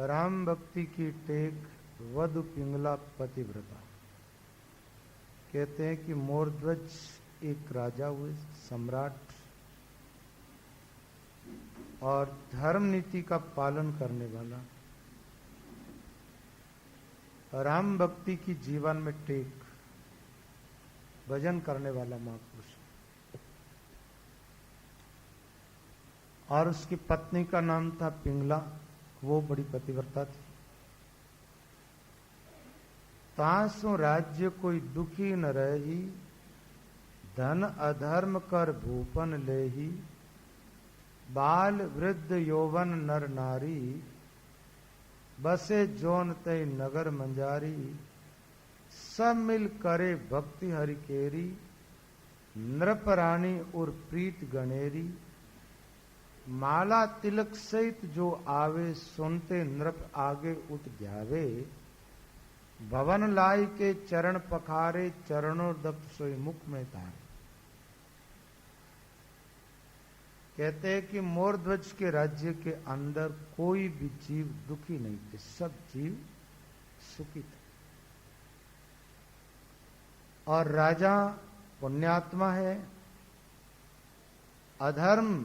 राम भक्ति की टेक वधु पिंगला पतिव्रता। कहते हैं कि मोरध्वज एक राजा हुए, सम्राट, और धर्म नीति का पालन करने वाला, राम भक्ति की जीवन में टेक भजन करने वाला महापुरुष। और उसकी पत्नी का नाम था पिंगला, वो बड़ी पतिव्रता थी। तासु राज्य कोई दुखी न रही, धन अधर्म कर भूपन लेही, बाल वृद्ध यौवन नर नारी, बसे जोन तय नगर मंजारी, सब मिल करे भक्ति हरि केरी, नृप रानी और प्रीत गणेरी, माला तिलक सहित जो आवे, सुनते नृप आगे उठ ध्यावे, भवन लाई के चरण पखारे, चरणों दक्त सोई मुख में तारे। कहते हैं कि मोरध्वज के राज्य के अंदर कोई भी जीव दुखी नहीं थे, सब जीव सुखी थे। और राजा पुण्यात्मा है, अधर्म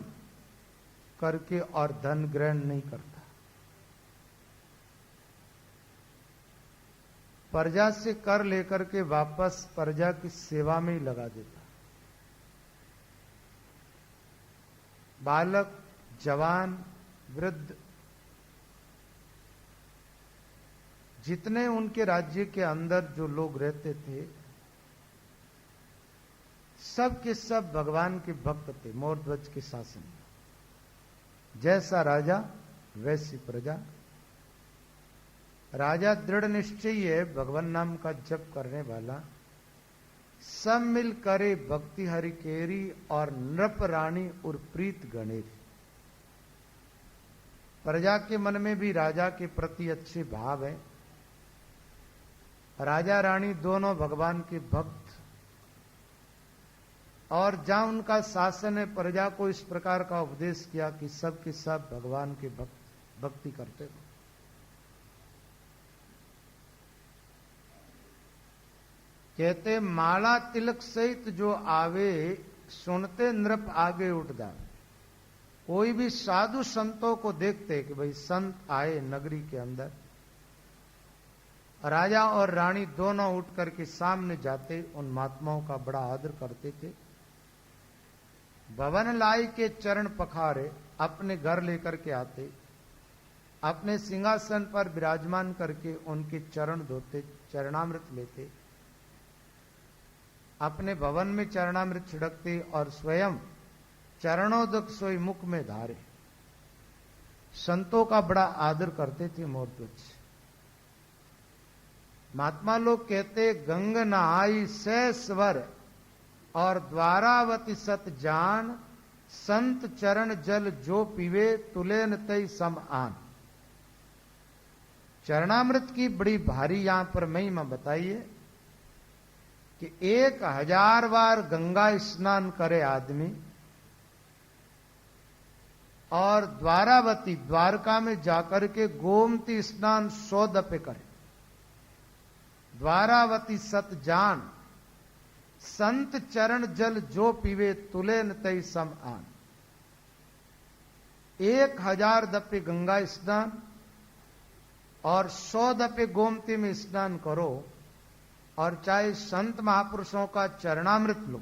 करके और धन ग्रहण नहीं करता, प्रजा से कर लेकर के वापस प्रजा की सेवा में ही लगा देता। बालक, जवान, वृद्ध, जितने उनके राज्य के अंदर जो लोग रहते थे, सब के सब भगवान के भक्त थे। मोरध्वज के शासन में जैसा राजा वैसी प्रजा। राजा दृढ़ निश्चयी है, भगवान नाम का जप करने वाला, सब मिल करे भक्ति हरि केरी, और नृप रानी और प्रीत गणेरी। प्रजा के मन में भी राजा के प्रति अच्छे भाव है। राजा रानी दोनों भगवान के भक्त, और जहां उनका शासन है, प्रजा को इस प्रकार का उपदेश किया कि सब के सब भगवान के भक्ति करते हो। कहते माला तिलक सहित जो आवे, सुनते नृप आगे उठ जाए। कोई भी साधु संतों को देखते कि भाई संत आए नगरी के अंदर, राजा और रानी दोनों उठ करके सामने जाते, उन महात्माओं का बड़ा आदर करते थे। भवन लाई के चरण पखारे, अपने घर लेकर के आते, अपने सिंहासन पर विराजमान करके उनके चरण धोते, चरणामृत लेते, अपने भवन में चरणामृत छिड़कते और स्वयं चरणोदक सोई मुख में धारे। संतों का बड़ा आदर करते थे मोरध्वज। महात्मा लोग कहते गंग नहाई सह स्वर, और द्वारावती सत जान, संत चरण जल जो पीवे, तुलेन तय सम आन। चरणामृत की बड़ी भारी यहां पर महिमा बताइए कि 1000 बार गंगा स्नान करे आदमी, और द्वारावती द्वारका में जाकर के गोमती स्नान 100 दफे करे। द्वारावती सत जान, संत चरण जल जो पीवे, तुलेन तय सम आन। 1000 दफे गंगा स्नान और 100 दफे गोमती में स्नान करो, और चाहे संत महापुरुषों का चरणामृत लो,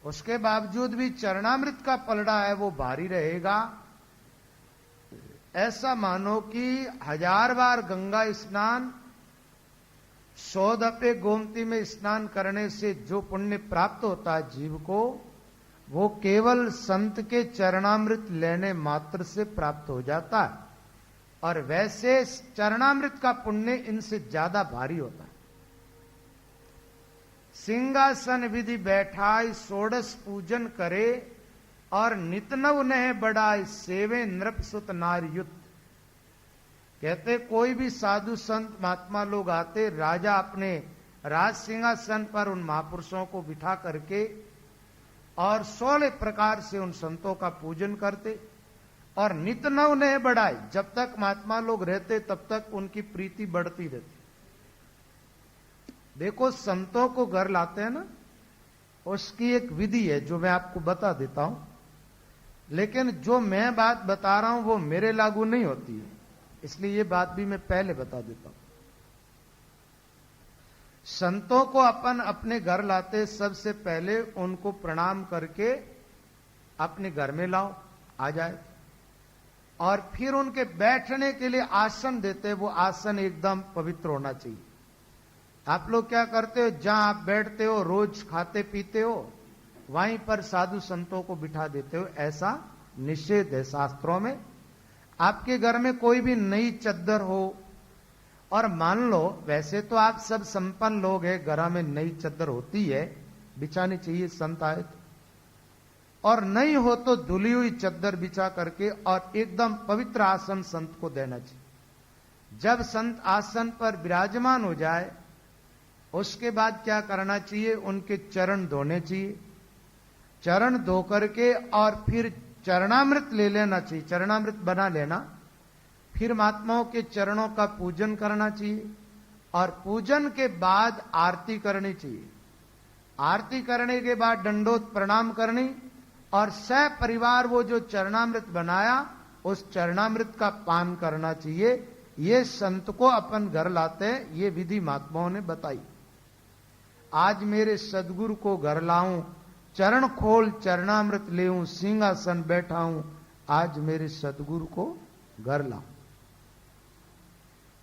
उसके बावजूद भी चरणामृत का पलड़ा है वो भारी रहेगा। ऐसा मानो कि 1000 बार गंगा स्नान, 100 दफे गोमती में स्नान करने से जो पुण्य प्राप्त होता है जीव को, वो केवल संत के चरणामृत लेने मात्र से प्राप्त हो जाता है। और वैसे चरणामृत का पुण्य इनसे ज्यादा भारी होता है। सिंहासन विधि बैठाई, षोडश पूजन करे, और नितनव नह बढ़ाए, सेवे नृप सुत नारयुत। कहते कोई भी साधु संत महात्मा लोग आते, राजा अपने राज सिंहासन पर उन महापुरुषों को बिठा करके और 16 प्रकार से उन संतों का पूजन करते, और नित नव ने बढ़ाए। जब तक महात्मा लोग रहते तब तक उनकी प्रीति बढ़ती रहती। देखो संतों को घर लाते हैं ना, उसकी एक विधि है जो मैं आपको बता देता हूं, लेकिन जो मैं बात बता रहा हूं वो मेरे लागू नहीं होती है, इसलिए ये बात भी मैं पहले बता देता हूं। संतों को अपन अपने घर लाते सबसे पहले उनको प्रणाम करके अपने घर में लाओ, आ जाए, और फिर उनके बैठने के लिए आसन देते। वो आसन एकदम पवित्र होना चाहिए। आप लोग क्या करते हो, जहां आप बैठते हो, रोज खाते पीते हो, वहीं पर साधु संतों को बिठा देते हो। ऐसा निषेध है शास्त्रों में। आपके घर में कोई भी नई चद्दर हो, और मान लो वैसे तो आप सब संपन्न लोग हैं, घर में नई चद्दर होती है, बिछानी चाहिए संत आए तो, और नहीं हो तो धुली हुई चद्दर बिछा करके और एकदम पवित्र आसन संत को देना चाहिए। जब संत आसन पर विराजमान हो जाए उसके बाद क्या करना चाहिए, उनके चरण धोने चाहिए। चरण धो करके और फिर चरणामृत ले लेना चाहिए, चरणामृत बना लेना। फिर महात्माओं के चरणों का पूजन करना चाहिए, और पूजन के बाद आरती करनी चाहिए। आरती करने के बाद दंडोत प्रणाम करनी, और सह परिवार वो जो चरणामृत बनाया उस चरणामृत का पान करना चाहिए। ये संत को अपन घर लाते हैं, ये विधि महात्माओं ने बताई। आज मेरे सदगुरु को घर लाऊं, चरण खोल चरणामृत लेऊं, सिंहासन बैठाऊं, आज मेरे सदगुरु को घर लाऊं।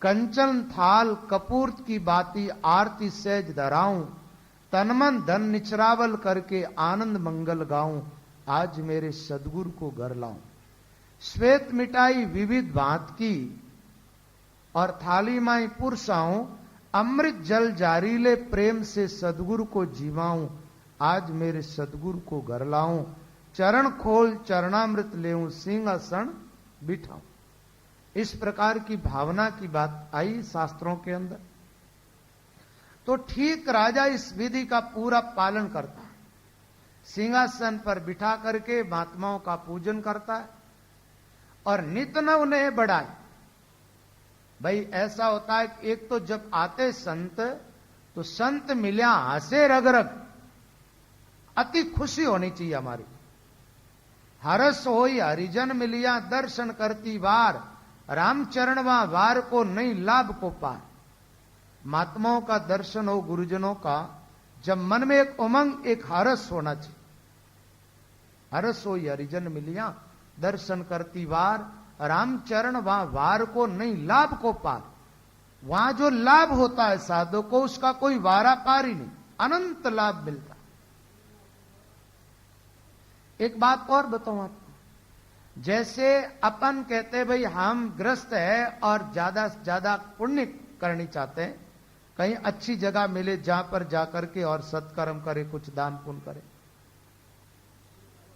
कंचन थाल कपूर्त की बाती आरती सहज धराऊं, तनमन धन निचरावल करके आनंद मंगल गाऊं, आज मेरे सदगुरु को घर लाऊं। श्वेत मिठाई विविध भांत की और थाली माई पुरसाऊं, अमृत जल जारी ले प्रेम से सदगुरु को जीवाऊं, आज मेरे सदगुरु को घर लाऊं। चरण खोल चरणामृत लेऊं, सिंहासन बिठाऊं। इस प्रकार की भावना की बात आई शास्त्रों के अंदर। तो ठीक राजा इस विधि का पूरा पालन करता है। सिंहासन पर बिठा करके महात्माओं का पूजन करता है और नित न उन्हें बढ़ाए। भाई ऐसा होता है कि एक तो जब आते संत तो संत मिल्या हंसे रग रग, अति खुशी होनी चाहिए हमारी। हरस होई हरिजन मिलिया दर्शन करती वार, रामचरण वार को नहीं लाभ को पार। महात्माओं का दर्शन हो, गुरुजनों का, जब मन में एक उमंग एक हरस होना चाहिए। हरस होई हरिजन मिलिया दर्शन करती वार, रामचरण वार को नहीं लाभ को पार। वहां जो लाभ होता है साधु को, उसका कोई वारा पार ही नहीं, अनंत लाभ मिलता। एक बात और बताऊं आपको, जैसे अपन कहते भाई हम ग्रस्त है और ज्यादा से ज्यादा पुण्य करनी चाहते हैं, कहीं अच्छी जगह मिले जहां पर जाकर के और सत्कर्म करे, कुछ दान पुण्य करे।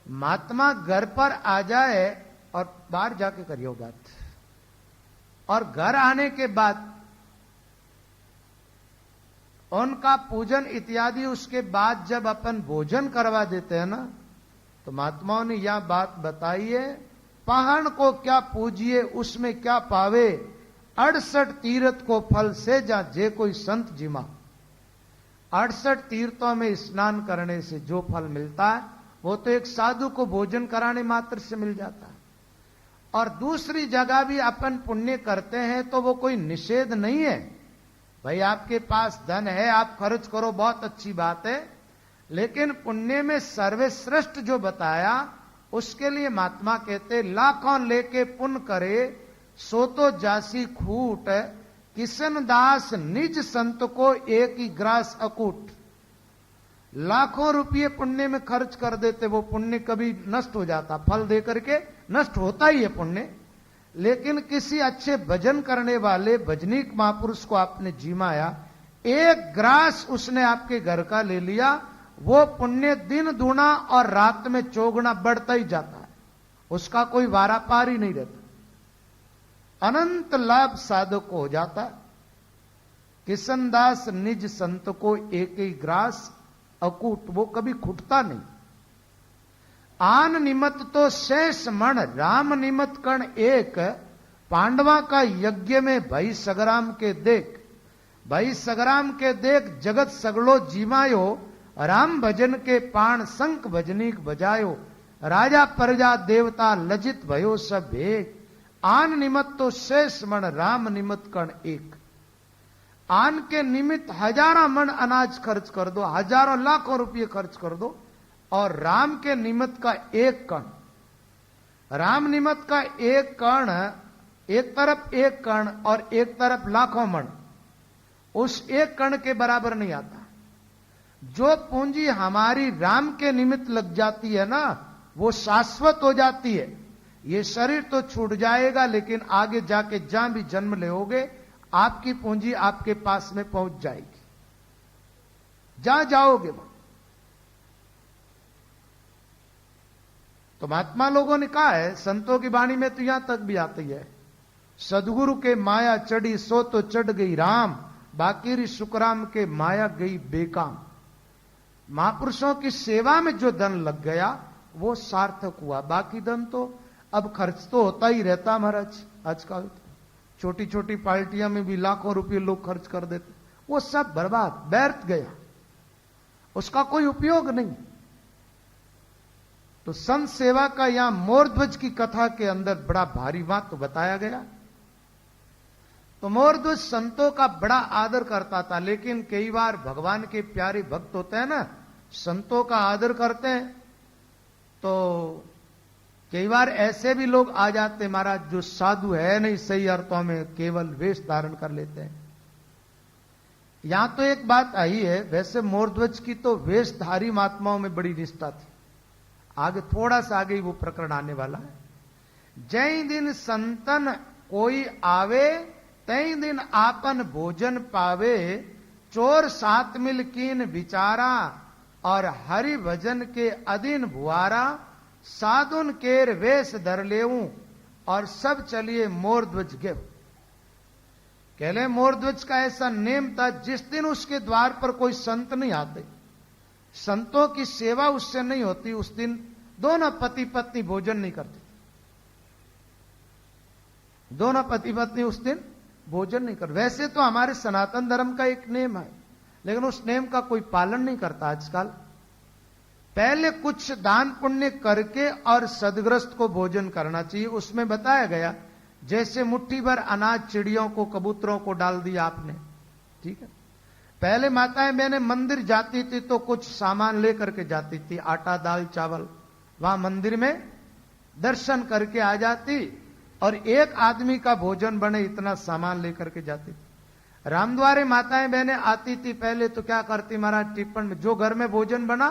महात्मा घर पर आ जाए और बाहर जाके करियो बात, और घर आने के बाद उनका पूजन इत्यादि, उसके बाद जब अपन भोजन करवा देते हैं ना, तो महात्माओं ने यह बात बताई है, पहाड़ को क्या पूजिए उसमें क्या पावे, 68 तीर्थ को फल से जा जे कोई संत जिमा। 68 तीर्थों में स्नान करने से जो फल मिलता है वो तो एक साधु को भोजन कराने मात्र से मिल जाता है। और दूसरी जगह भी अपन पुण्य करते हैं तो वो कोई निषेध नहीं है। भाई आपके पास धन है, आप खर्च करो, बहुत अच्छी बात है, लेकिन पुण्य में सर्वश्रेष्ठ जो बताया उसके लिए महात्मा कहते लाखों लेके पुण्य करे सो तो जासी खूट, किशन दास निज संत को एक ही ग्रास अकूट। लाखों रुपये पुण्य में खर्च कर देते, वो पुण्य कभी नष्ट हो जाता, फल दे करके नष्ट होता ही है पुण्य। लेकिन किसी अच्छे भजन करने वाले भजनीक महापुरुष को आपने जीमाया, एक ग्रास उसने आपके घर का ले लिया, वो पुण्य दिन दूना और रात में चौगुना बढ़ता ही जाता है, उसका कोई वारा पार ही नहीं रहता। अनंत लाभ साधक को हो जाता है। किशनदास निज संत को एक ही ग्रास अकूट, वो कभी खुटता नहीं। आन निमत तो शेष मण, राम निमत कण एक। पांडवा का यज्ञ में भई सगराम के देख, भई सगराम के देख जगत सगलो जीवायो। राम भजन के पाण शंख भजनीक बजायो। राजा प्रजा देवता लजित भयो सब एक। आन निमित्त तो शेष मण, राम निमित्त कण एक। आन के निमित्त हजारों मन अनाज खर्च कर दो, हजारों लाखों रुपये खर्च कर दो, और राम के निमित्त का एक कण, राम निमित्त का एक कण, एक तरफ एक कण और एक तरफ लाखों मण, उस एक कण के बराबर नहीं आता। जो पूंजी हमारी राम के निमित्त लग जाती है ना, वो शाश्वत हो जाती है। ये शरीर तो छूट जाएगा, लेकिन आगे जाके जहां भी जन्म लेोगे आपकी पूंजी आपके पास में पहुंच जाएगी, जहां जाओगे वहां। तो महात्मा लोगों ने कहा है, संतों की वाणी में तो यहां तक भी आती है, सदगुरु के माया चढ़ी सो तो चढ़ गई राम, बाकी री सुखराम के माया गई बेकाम। महापुरुषों की सेवा में जो धन लग गया वो सार्थक हुआ, बाकी धन तो अब खर्च तो होता ही रहता महाराज। आजकल छोटी छोटी पार्टियां में भी लाखों रुपए लोग खर्च कर देते, वो सब बर्बाद व्यर्थ गया, उसका कोई उपयोग नहीं। तो संत सेवा का यहां मोरध्वज की कथा के अंदर बड़ा भारी बात तो बताया गया। तो मोरध्वज संतों का बड़ा आदर करता था, लेकिन कई बार भगवान के प्यारे भक्त होते हैं ना, संतों का आदर करते हैं, तो कई बार ऐसे भी लोग आ जाते महाराज जो साधु है नहीं सही अर्थों में, केवल वेश धारण कर लेते हैं। यहां तो एक बात आई है, वैसे मोरध्वज की तो वेशधारी महात्माओं में बड़ी निष्ठा थी, आगे थोड़ा सा आगे वो प्रकरण आने वाला है। जय दिन संतन कोई आवे, तई दिन आपन भोजन पावे। चोर सात मिल कीन विचारा, और हरि भजन के अधीन भुआरा। साधुन केर वेश धर लेऊं, और सब चलिए मोरध्वज गे। कहले मोरध्वज का ऐसा नेम था, जिस दिन उसके द्वार पर कोई संत नहीं आते, संतों की सेवा उससे नहीं होती, उस दिन दोनों पति पत्नी भोजन नहीं करते। दोनों पति पत्नी उस दिन भोजन नहीं कर। वैसे तो हमारे सनातन धर्म का एक नेम है, लेकिन उस नेम का कोई पालन नहीं करता आजकल। पहले कुछ दान पुण्य करके और सदग्रस्त को भोजन करना चाहिए। उसमें बताया गया, जैसे मुट्ठी भर अनाज चिड़ियों को, कबूतरों को डाल दिया आपने, ठीक है। पहले माताएं बहनें मंदिर जाती थी तो कुछ सामान लेकर के जाती थी, आटा दाल चावल, वहां मंदिर में दर्शन करके आ जाती, और एक आदमी का भोजन बने इतना सामान लेकर के जाती थी। रामद्वारे माताएं बहनें आती थी, पहले तो क्या करती महाराज, टिप्पण में जो घर में भोजन बना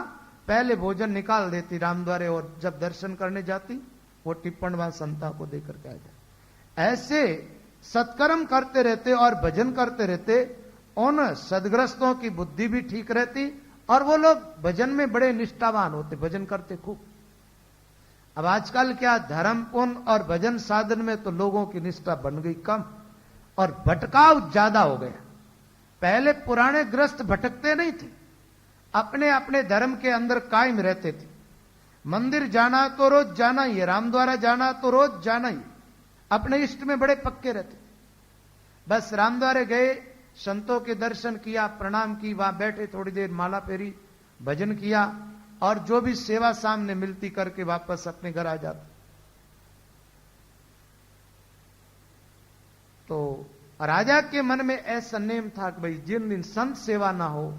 पहले भोजन निकाल देती रामद्वारे, और जब दर्शन करने जाती वो टिप्पण वहां संता को देकर के आ जाती। ऐसे सत्कर्म करते रहते और भजन करते रहते, उन सदग्रस्तों की बुद्धि भी ठीक रहती, और वो लोग भजन में बड़े निष्ठावान होते, भजन करते खूब। अब आजकल क्या, धर्म पुण्य और भजन साधन में तो लोगों की निष्ठा बन गई कम, और भटकाव ज्यादा हो गया। पहले पुराने ग्रस्त भटकते नहीं थे, अपने अपने धर्म के अंदर कायम रहते थे। मंदिर जाना तो रोज जाना ही, रामद्वारा जाना तो रोज जाना ही, अपने इष्ट में बड़े पक्के रहते। बस रामद्वारे गए, संतों के दर्शन किया, प्रणाम की, वहां बैठे थोड़ी देर माला फेरी, भजन किया, और जो भी सेवा सामने मिलती करके वापस अपने घर आ जाते। तो राजा के मन में ऐसा नेम था कि भाई जिन दिन संत सेवा ना हो,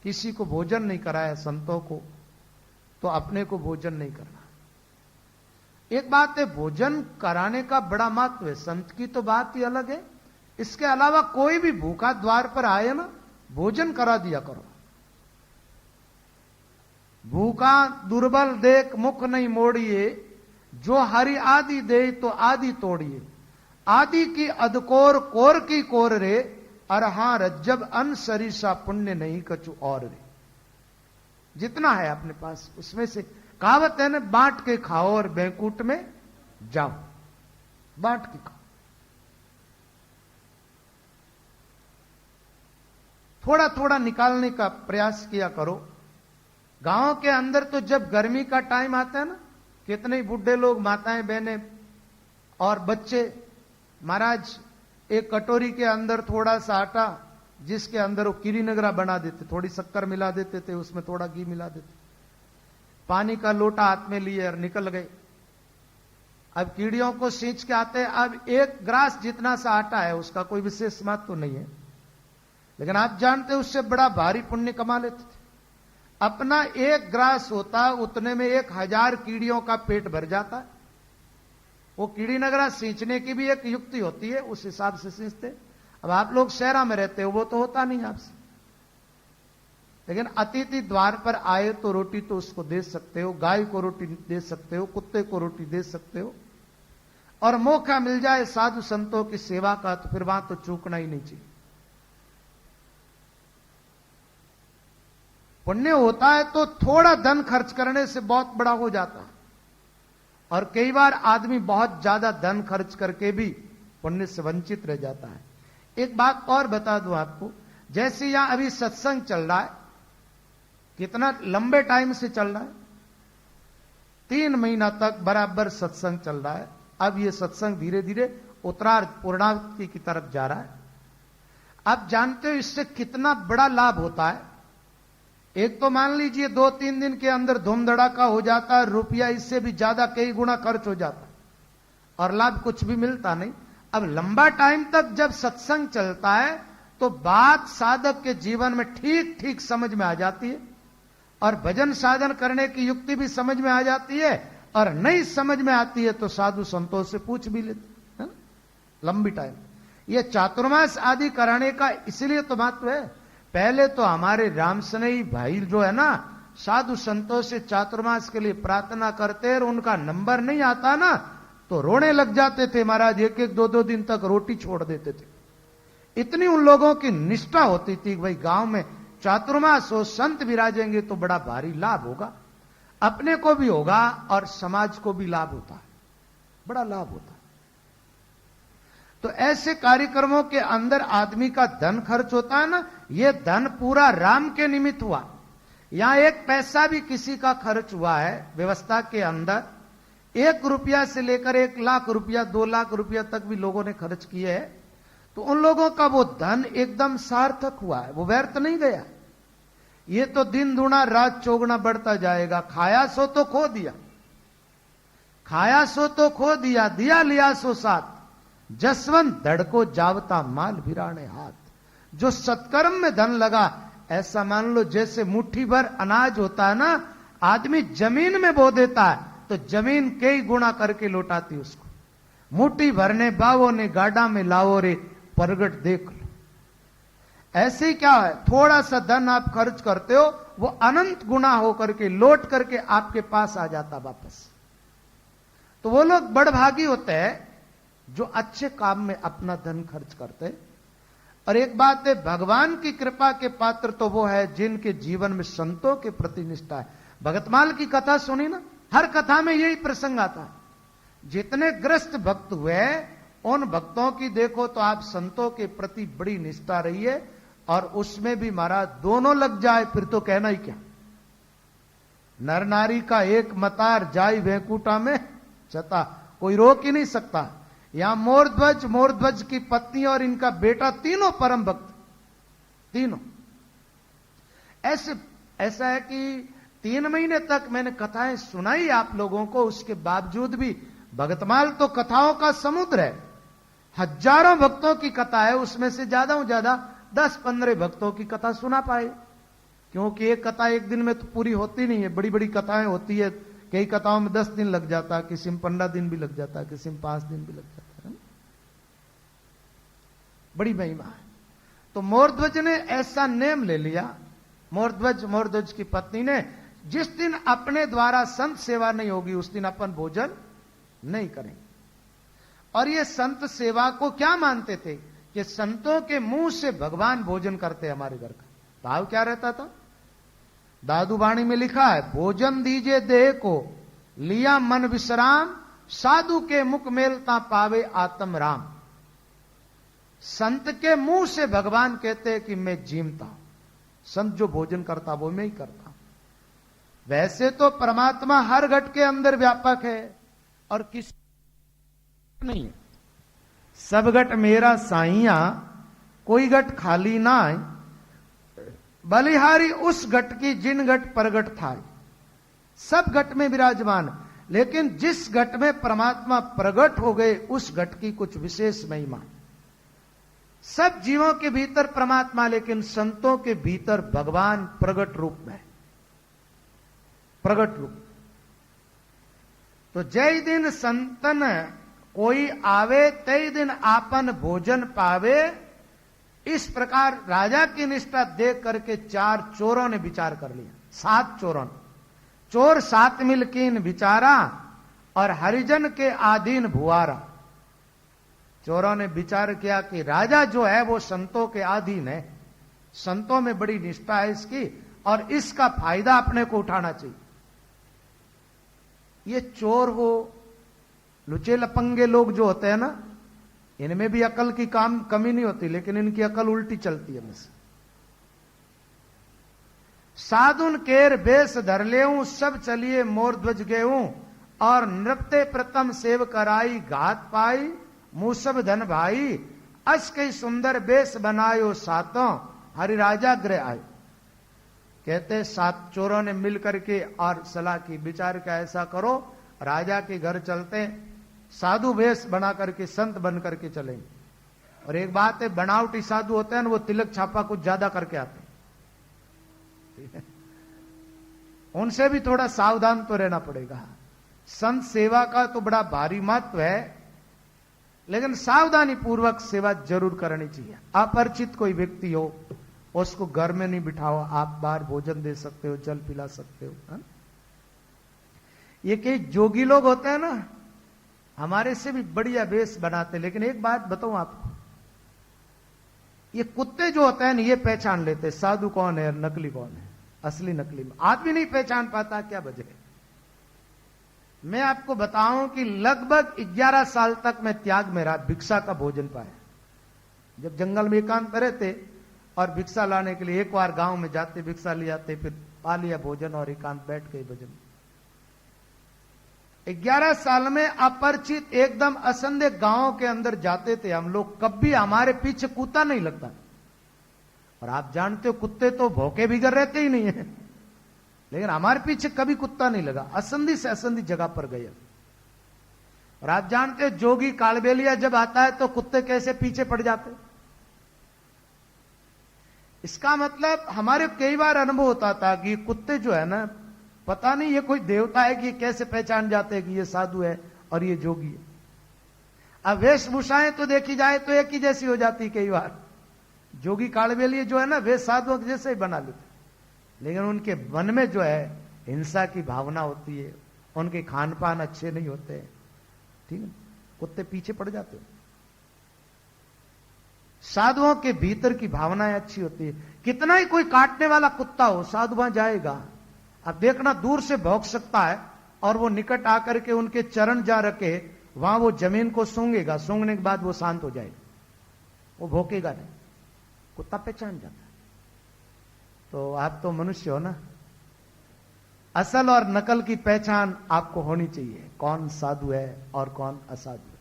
किसी को भोजन नहीं कराया संतों को, तो अपने को भोजन नहीं करना। एक बात है, भोजन कराने का बड़ा महत्व है, संत की तो बात ही अलग है। इसके अलावा कोई भी भूखा द्वार पर आए ना, भोजन करा दिया करो। भूखा दुर्बल देख मुख नहीं मोड़िए, जो हरि आदि दे तो आदि तोड़िए। आदि की अधकोर कोर की कोर रे, अरहा रज्जब अन सरिसा पुण्य नहीं कछु और रे। जितना है अपने पास उसमें से, कहावत है ना, बांट के खाओ और बैंकुट में जाओ, बांट के खाओ। थोड़ा थोड़ा निकालने का प्रयास किया करो, गांव के अंदर तो जब गर्मी का टाइम आता है ना, कितने बुढ़े लोग, माताएं, बहनें और बच्चे, महाराज एक कटोरी के अंदर थोड़ा सा आटा, जिसके अंदर वो कीरी नगरा बना देते, थोड़ी शक्कर मिला देते थे, उसमें थोड़ा घी मिला देते, पानी का लोटा हाथ में लिए और निकल गए। अब कीड़ियों को सींच के आते हैं। अब एक ग्रास जितना सा आटा है, उसका कोई विशेष महत्व तो नहीं है, लेकिन आप जानते उससे बड़ा भारी पुण्य कमा लेते थे। अपना एक ग्रास होता, उतने में 1000 कीड़ियों का पेट भर जाता है। वो कीड़ी नगरा सींचने की भी एक युक्ति होती है, उस हिसाब से सींचते। अब आप लोग शहरा में रहते हो, वो तो होता नहीं आपसे, लेकिन अतिथि द्वार पर आए तो रोटी तो उसको दे सकते हो, गाय को रोटी दे सकते हो, कुत्ते को रोटी दे सकते हो, और मौका मिल जाए साधु संतों की सेवा का तो फिर वहां तो चूकना ही नहीं चाहिए। पुण्य होता है तो थोड़ा धन खर्च करने से बहुत बड़ा हो जाता है, और कई बार आदमी बहुत ज्यादा धन खर्च करके भी पुण्य से वंचित रह जाता है। एक बात और बता दूं आपको, जैसे यहां अभी सत्संग चल रहा है, कितना लंबे टाइम से चल रहा है, 3 महीना तक बराबर सत्संग चल रहा है। अब ये सत्संग धीरे धीरे उत्तरार्ध पूर्णावृत्ति की तरफ जा रहा है। आप जानते हो इससे कितना बड़ा लाभ होता है। एक तो मान लीजिए 2-3 दिन के अंदर धूम धड़ाका हो जाता है, रुपया इससे भी ज्यादा कई गुना खर्च हो जाता है, और लाभ कुछ भी मिलता नहीं। अब लंबा टाइम तक जब सत्संग चलता है तो बात साधक के जीवन में ठीक ठीक समझ में आ जाती है, और भजन साधन करने की युक्ति भी समझ में आ जाती है, और नहीं समझ में आती है तो साधु संतों से पूछ भी लेते हैं। लंबी टाइम ये चातुर्मास आदि कराने का इसलिए तो महत्व है। पहले तो हमारे रामसनई भाई जो है ना, साधु संतों से चातुर्मास के लिए प्रार्थना करते, और उनका नंबर नहीं आता ना तो रोने लग जाते थे महाराज, 1-1, 2-2 दिन तक रोटी छोड़ देते थे। इतनी उन लोगों की निष्ठा होती थी, भाई गांव में चातुर्मास हो, संत विराजेंगे तो बड़ा भारी लाभ होगा, अपने को भी होगा और समाज को भी लाभ होता है, बड़ा लाभ होता है। तो ऐसे कार्यक्रमों के अंदर आदमी का धन खर्च होता है ना, यह धन पूरा राम के निमित्त हुआ। यहां 1 पैसा भी किसी का खर्च हुआ है व्यवस्था के अंदर, 1 रुपया से लेकर 1 लाख रुपया, 2 लाख रुपया तक भी लोगों ने खर्च किए हैं, तो उन लोगों का वो धन एकदम सार्थक हुआ है, वो व्यर्थ नहीं गया। ये तो दिन दूना रात चौगुना बढ़ता जाएगा। खाया सो तो खो दिया, खाया सो तो खो दिया, दिया लिया सो साथ, जसवंत धड़को जावता माल भिराने हाथ। जो सत्कर्म में धन लगा, ऐसा मान लो जैसे मुट्ठी भर अनाज होता है ना, आदमी जमीन में बो देता है तो जमीन कई गुना करके लौटाती उसको। मुट्ठी भरने बावो ने गाड़ा में लाओ रे, प्रगट देख लो। ऐसे ही क्या है, थोड़ा सा धन आप खर्च करते हो, वो अनंत गुना होकर के लौट करके आपके पास आ जाता वापस। तो वो लोग बड़भागी होते हैं जो अच्छे काम में अपना धन खर्च करते हैं। और एक बात है, भगवान की कृपा के पात्र तो वो है जिनके जीवन में संतों के प्रति निष्ठा है। भगतमाल की कथा सुनी ना, हर कथा में यही प्रसंग आता है। जितने ग्रस्त भक्त हुए उन भक्तों की देखो तो आप संतों के प्रति बड़ी निष्ठा रही है, और उसमें भी महाराज दोनों लग जाए फिर तो कहना ही क्या। नर नारी का एक मतार जाई वैकुंठा में चता, कोई रोक ही नहीं सकता। यहां मोरध्वज की पत्नी और इनका बेटा तीनों परम भक्त, तीनों। ऐसा है कि 3 महीने तक मैंने कथाएं सुनाई आप लोगों को, उसके बावजूद भी भगतमाल तो कथाओं का समुद्र है। हजारों भक्तों की कथा है, उसमें से ज्यादा 10-15 भक्तों की कथा सुना पाए, क्योंकि एक कथा एक दिन में तो पूरी होती नहीं है, बड़ी बड़ी कथाएं होती है। कई कथाओं में 10 दिन लग जाता है, किसी में 15 दिन भी लग जाता है, किसी में 5 दिन भी लग जाता है। बड़ी महिमा है। तो मोरध्वज ने ऐसा नेम ले लिया, मोरध्वज की पत्नी ने, जिस दिन अपने द्वारा संत सेवा नहीं होगी उस दिन अपन भोजन नहीं करेंगे। और ये संत सेवा को क्या मानते थे कि संतों के मुंह से भगवान भोजन करते हमारे घर का। भाव क्या रहता था, दादू वाणी में लिखा है, भोजन दीजे देह को लिया मन विश्राम, साधु के मुख मेलता पावे आत्म राम। संत के मुंह से भगवान कहते हैं कि मैं जीमता हूं, संत जो भोजन करता वो मैं ही करता हूं। वैसे तो परमात्मा हर घट के अंदर व्यापक है और किसी नहीं है। सब घट मेरा साइया, कोई घट खाली ना आए, बलिहारी उस घट की जिन घट प्रगट था। सब घट में विराजमान, लेकिन जिस घट में परमात्मा प्रकट हो गए उस घट की कुछ विशेष महिमा। सब जीवों के भीतर परमात्मा, लेकिन संतों के भीतर भगवान प्रकट रूप में, प्रकट रूप। तो जय दिन संतन कोई आवे, तय दिन आपन भोजन पावे। इस प्रकार राजा की निष्ठा देख करके 4 चोरों ने विचार कर लिया। 7 चोरों ने, चोर 7 मिल कीन विचारा और हरिजन के आधीन भुआरा। चोरों ने विचार किया कि राजा जो है वो संतों के अधीन है, संतों में बड़ी निष्ठा है इसकी और इसका फायदा अपने को उठाना चाहिए। ये चोर हो, लुचे लपंगे लोग जो होते हैं ना, इनमें भी अकल की कमी नहीं होती, लेकिन इनकी अकल उल्टी चलती है मुझसे। साधुन केर बेस धर लेऊं, सब चलिए मोर ध्वज गेऊं, और नृत्य प्रथम सेव कराई, घात पाई मूसब धन भाई। अस कई सुंदर बेस बनायो सातों, हरि राजा गृह आए। कहते 7 चोरों ने मिल करके और सलाह की, विचार का ऐसा करो, राजा के घर चलते, साधु वेश बना करके संत बन करके चलेंगे। और एक बात है, बनावटी साधु होते हैं ना, वो तिलक छापा कुछ ज्यादा करके आते हैं, उनसे भी थोड़ा सावधान तो रहना पड़ेगा। संत सेवा का तो बड़ा भारी महत्व है, लेकिन सावधानी पूर्वक सेवा जरूर करनी चाहिए। अपरिचित कोई व्यक्ति हो, उसको घर में नहीं बिठाओ, आप बाहर भोजन दे सकते हो, जल पिला सकते हो। हा? ये कई जोगी लोग होते हैं ना, हमारे से भी बढ़िया वेश बनाते। लेकिन एक बात बताऊं आपको, ये कुत्ते जो होते हैं ना, ये पहचान लेते साधु कौन है, नकली कौन है, असली नकली में। आदमी नहीं पहचान पाता, क्या वजह है? मैं आपको बताऊं कि लगभग 11 साल तक मैं त्याग में रहा, भिक्षा का भोजन पाया। जब जंगल में एकांत रहते और भिक्षा लाने के लिए एक बार गांव में जाते, भिक्षा ले आते, फिर पा लिया भोजन और एकांत बैठ गए भजन। 11 साल में अपरिचित एकदम असंदेह गांव के अंदर जाते थे हम लोग, कभी हमारे पीछे कुत्ता नहीं लगता। और आप जानते हो कुत्ते तो भौके बिगड़ रहते ही नहीं है, लेकिन हमारे पीछे कभी कुत्ता नहीं लगा। असंधि से असंधि जगह पर गए। और आप जानते हो जोगी कालबेलिया जब आता है तो कुत्ते कैसे पीछे पड़ जाते। इसका मतलब हमारे कई बार अनुभव होता था कि कुत्ते जो है ना, पता नहीं ये कोई देवता है कि कैसे पहचान जाते हैं कि ये साधु है और ये जोगी है। अब वेशभूषाएं तो देखी जाए तो एक ही जैसी हो जाती कई बार। जोगी कालबेलिए जो है ना, वे साधुओं के जैसे ही बना लेते, लेकिन उनके मन में जो है हिंसा की भावना होती है, उनके खान पान अच्छे नहीं होते, ठीक है, कुत्ते पीछे पड़ जाते हैं। साधुओं के भीतर की भावनाएं अच्छी होती है। कितना ही कोई काटने वाला कुत्ता हो, साधु वहां जाएगा, अब देखना दूर से भौंक सकता है, और वो निकट आकर के उनके चरण जा रखे, वहां वो जमीन को सूंघेगा, सूंघने के बाद वो शांत हो जाएगा, वो भौंकेगा नहीं, कुत्ता पहचान जाता है। तो आप तो मनुष्य हो ना, असल और नकल की पहचान आपको होनी चाहिए, कौन साधु है और कौन असाधु है।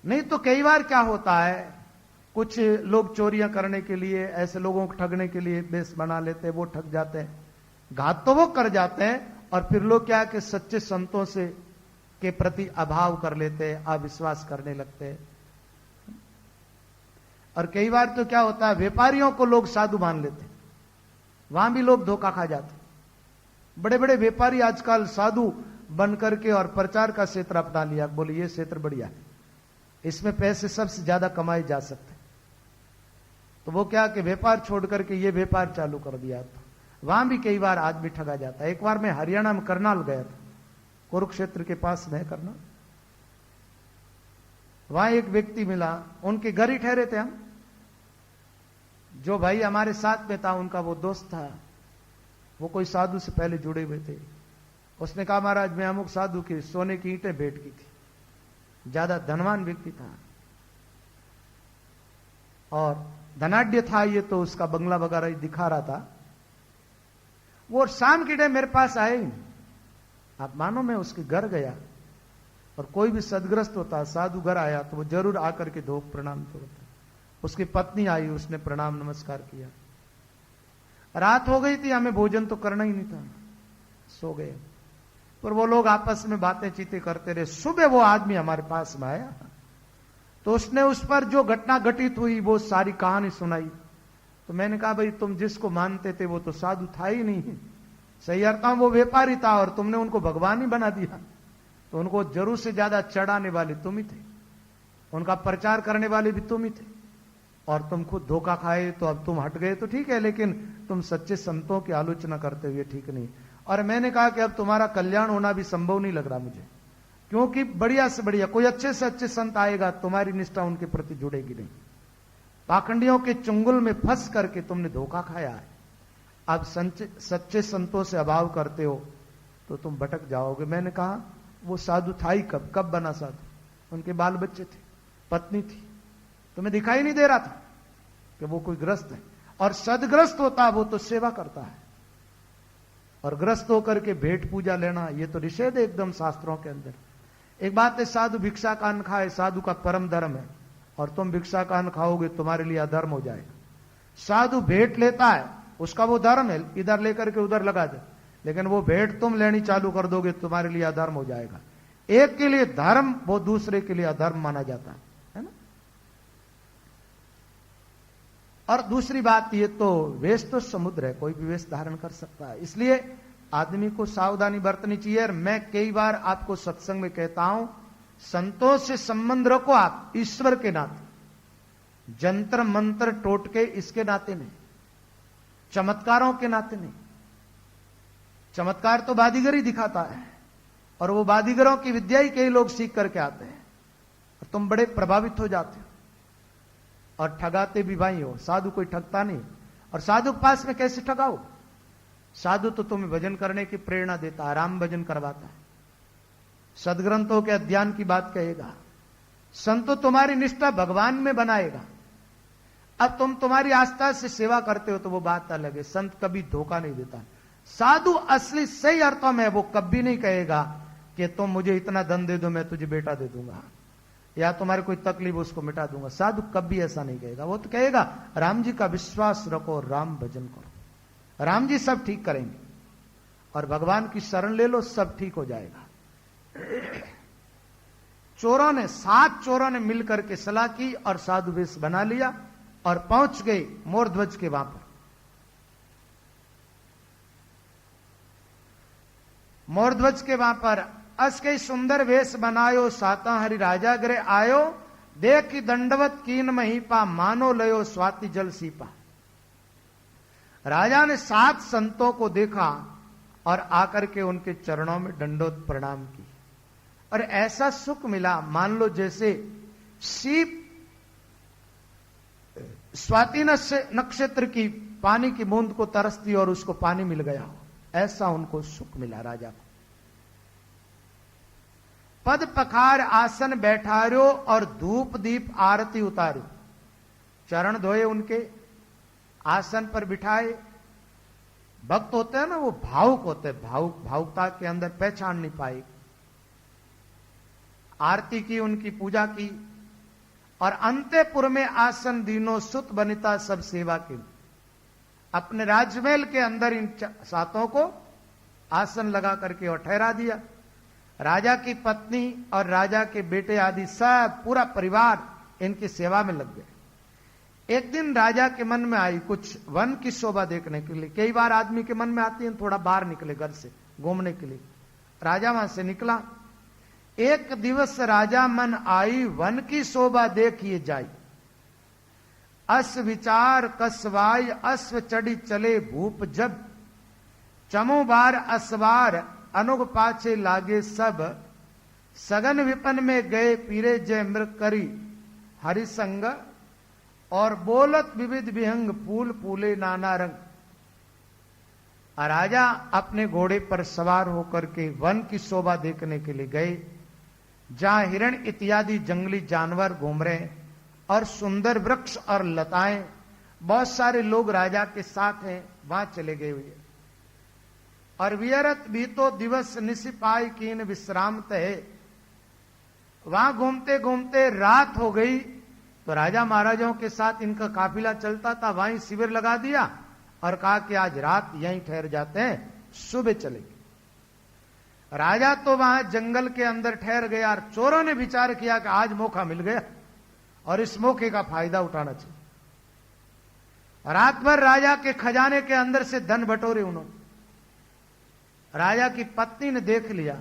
नहीं तो कई बार क्या होता है, कुछ लोग चोरियां करने के लिए, ऐसे लोगों को ठगने के लिए बेस बना लेते हैं, वो ठग जाते हैं, घात तो वो कर जाते हैं, और फिर लोग क्या कि सच्चे संतों से के प्रति अभाव कर लेते हैं, अविश्वास करने लगते हैं। और कई बार तो क्या होता है, व्यापारियों को लोग साधु मान लेते, वहां भी लोग धोखा खा जाते। बड़े बड़े व्यापारी आजकल साधु बन करके और प्रचार का क्षेत्र अपना लिया, बोले ये क्षेत्र बढ़िया है, इसमें पैसे सबसे ज्यादा कमाए जा सकते। तो वो क्या कि व्यापार छोड़ करके ये व्यापार चालू कर दिया। तो वहां भी कई बार आदमी ठगा जाता है। एक बार मैं हरियाणा में करनाल गया था, कुरुक्षेत्र के पास में करनाल, वहां एक व्यक्ति मिला, उनके घर ही ठहरे थे हम, जो भाई हमारे साथ में था उनका वो दोस्त था, वो कोई साधु से पहले जुड़े हुए थे। उसने कहा महाराज मैं अमुक साधु की सोने की ईंटें भेंट की थी, ज्यादा धनवान व्यक्ति था और धनाढ्य था ये, तो उसका बंगला वगैरह दिखा रहा था। वो शाम के टाइम मेरे पास आए ही नहीं। आप मानो मैं उसके घर गया, और कोई भी सदग्रस्त होता, साधु घर आया तो वो जरूर आकर के धो प्रणाम तो होता। उसकी पत्नी आई, उसने प्रणाम नमस्कार किया। रात हो गई थी, हमें भोजन तो करना ही नहीं था, सो गए। पर वो लोग आपस में बातें चीतें करते रहे। सुबह वो आदमी हमारे पास में आया, तो उसने उस पर जो घटना घटित हुई वो सारी कहानी सुनाई। तो मैंने कहा भाई तुम जिसको मानते थे वो तो साधु था ही नहीं, सही अर्थ में वो व्यापारी था, और तुमने उनको भगवान ही बना दिया। तो उनको जरूर से ज्यादा चढ़ाने वाले तुम ही थे, उनका प्रचार करने वाले भी तुम ही थे, और तुम खुद धोखा खाए तो अब तुम हट गए तो ठीक है, लेकिन तुम सच्चे संतों की आलोचना करते हुए ठीक नहीं। और मैंने कहा कि अब तुम्हारा कल्याण होना भी संभव नहीं लग रहा मुझे, क्योंकि बढ़िया से बढ़िया कोई अच्छे से अच्छे संत आएगा, तुम्हारी निष्ठा उनके प्रति जुड़ेगी नहीं। पाखंडियों के चुंगल में फंस करके तुमने धोखा खाया है। अब सच्चे संतों से अभाव करते हो तो तुम भटक जाओगे। मैंने कहा वो साधु था ही कब बना साधु? उनके बाल बच्चे थे, पत्नी थी, तुम्हें दिखाई नहीं दे रहा था कि वो कोई ग्रस्त है। और सदग्रस्त होता वो तो सेवा करता है, और ग्रस्त होकर के भेंट पूजा लेना ये तो निषेध है एकदम शास्त्रों के अंदर। एक बात है, साधु भिक्षा का अन्न खाए, साधु का परम धर्म है, और तुम भिक्षा का अन्न खाओगे तुम्हारे लिए अधर्म हो जाएगा। साधु भेंट लेता है, उसका वो धर्म है, इधर लेकर के उधर लगा दे, लेकिन वो भेंट तुम लेनी चालू कर दोगे तुम्हारे लिए अधर्म हो जाएगा। एक के लिए धर्म, वो दूसरे के लिए अधर्म माना जाता है ना। और दूसरी बात, ये तो वेश तो समुद्र है, कोई भी वेश धारण कर सकता है, इसलिए आदमी को सावधानी बरतनी चाहिए। और मैं कई बार आपको सत्संग में कहता हूं, संतों से संबंध रखो आप ईश्वर के नाते, जंतर मंत्र टोटके इसके नाते नहीं, चमत्कारों के नाते नहीं। चमत्कार तो बादीगर ही दिखाता है, और वो बादीगरों की विद्या ही कई लोग सीख करके आते हैं, और तुम बड़े प्रभावित हो जाते हो, और ठगाते भी भाई हो। साधु कोई ठगता नहीं, और साधु के पास में कैसे ठगाओ? साधु तो तुम्हें भजन करने की प्रेरणा देता है, राम भजन करवाता है, सदग्रंथों के अध्ययन की बात कहेगा, संतो तुम्हारी निष्ठा भगवान में बनाएगा। अब तुम्हारी आस्था से सेवा करते हो तो वो बात अलग है, संत कभी धोखा नहीं देता। साधु असली सही अर्थों में वो कभी नहीं कहेगा कि तुम मुझे इतना धन दे दो मैं तुझे बेटा दे दूंगा, या तुम्हारी कोई तकलीफ उसको मिटा दूंगा। साधु कभी ऐसा नहीं कहेगा, वो तो कहेगा राम जी का विश्वास रखो, राम भजन करो, राम जी सब ठीक करेंगे, और भगवान की शरण ले लो, सब ठीक हो जाएगा। सात चोरों ने मिलकर के सलाह की और साधु वेश बना लिया, और पहुंच गए मोरध्वज के वहां पर। मोरध्वज के वहां पर अस के सुंदर वेश बनायो, साता हरि राजा ग्रह आयो, देख दंडवत कीन महीपा, मानो लयो स्वाति जल सीपा। राजा ने 7 संतों को देखा और आकर के उनके चरणों में दंडोत प्रणाम की, और ऐसा सुख मिला मान लो जैसे सीप स्वाति नक्षत्र की पानी की बूंद को तरसती और उसको पानी मिल गया हो, ऐसा उनको सुख मिला राजा को। पद पखार आसन बैठारो और धूप दीप आरती उतारो, चरण धोए उनके, आसन पर बिठाए। भक्त होते हैं ना, वो भावुक होते हैं, भावुकता के अंदर पहचान नहीं पाए। आरती की, उनकी पूजा की, और अंतेपुर में आसन दीनो, सुत बनिता सब सेवा की। अपने राजमहल के अंदर इन 7 को आसन लगा करके और ठहरा दिया। राजा की पत्नी और राजा के बेटे आदि सब पूरा परिवार इनकी सेवा में लग गए। एक दिन राजा के मन में आई कुछ वन की शोभा देखने के लिए। कई बार आदमी के मन में आती है थोड़ा बाहर निकले घर से घूमने के लिए। राजा वहां से निकला। एक दिवस राजा मन आई, वन की शोभा देखिए जाई। अस विचार कसवाई, अश्व चढ़ी चले भूप जब। चमो बार असवार, अनुग पाछे लागे सब। सगन विपन में गए, पीरे जय मृग करी हरि संग। और बोलत विविध विहंग, फूल फूले नाना रंग। राजा अपने घोड़े पर सवार होकर के वन की शोभा देखने के लिए गए, जहां हिरण इत्यादि जंगली जानवर घूम रहे हैं और सुंदर वृक्ष और लताएं, बहुत सारे लोग राजा के साथ हैं, वहां चले गए हुए। और वियरत भी तो दिवस निसिपाई कीन विश्रामत है। वहां घूमते घूमते रात हो गई तो राजा महाराजाओं के साथ इनका काफिला चलता था, वहीं शिविर लगा दिया और कहा कि आज रात यहीं ठहर जाते हैं, सुबह चलेंगे। राजा तो वहां जंगल के अंदर ठहर गया और चोरों ने विचार किया कि आज मौका मिल गया और इस मौके का फायदा उठाना चाहिए। रात भर राजा के खजाने के अंदर से धन बटोरे उन्होंने। राजा की पत्नी ने देख लिया,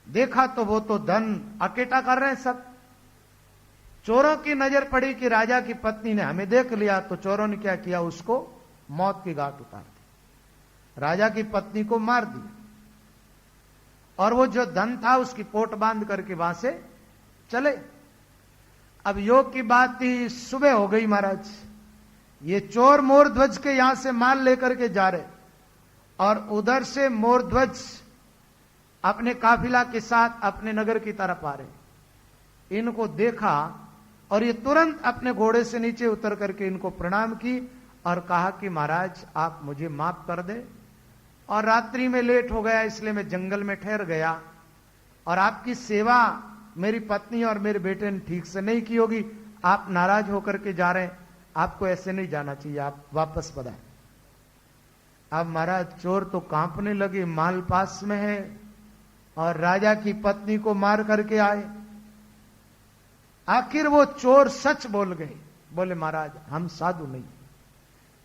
देखा तो वो तो धन अकेटा कर रहे हैं सब। चोरों की नजर पड़ी कि राजा की पत्नी ने हमें देख लिया, तो चोरों ने क्या किया, उसको मौत की घाट उतार दी, राजा की पत्नी को मार दिया और वो जो धन था उसकी पोट बांध करके वहां से चले। अब योग की बात थी, सुबह हो गई महाराज, ये चोर मोरध्वज के यहां से माल लेकर के जा रहे और उधर से मोरध्वज अपने काफिला के साथ अपने नगर की तरफ आ रहे। इनको देखा और ये तुरंत अपने घोड़े से नीचे उतर करके इनको प्रणाम की और कहा कि महाराज आप मुझे माफ कर दे, और रात्रि में लेट हो गया इसलिए मैं जंगल में ठहर गया और आपकी सेवा मेरी पत्नी और मेरे बेटे ने ठीक से नहीं की होगी, आप नाराज होकर के जा रहे हैं, आपको ऐसे नहीं जाना चाहिए, आप वापस बढ़ाएं। अब महाराज चोर तो कांपने लगे, माल पास में है और राजा की पत्नी को मार करके आए। आखिर वो चोर सच बोल गए, बोले महाराज हम साधु नहीं,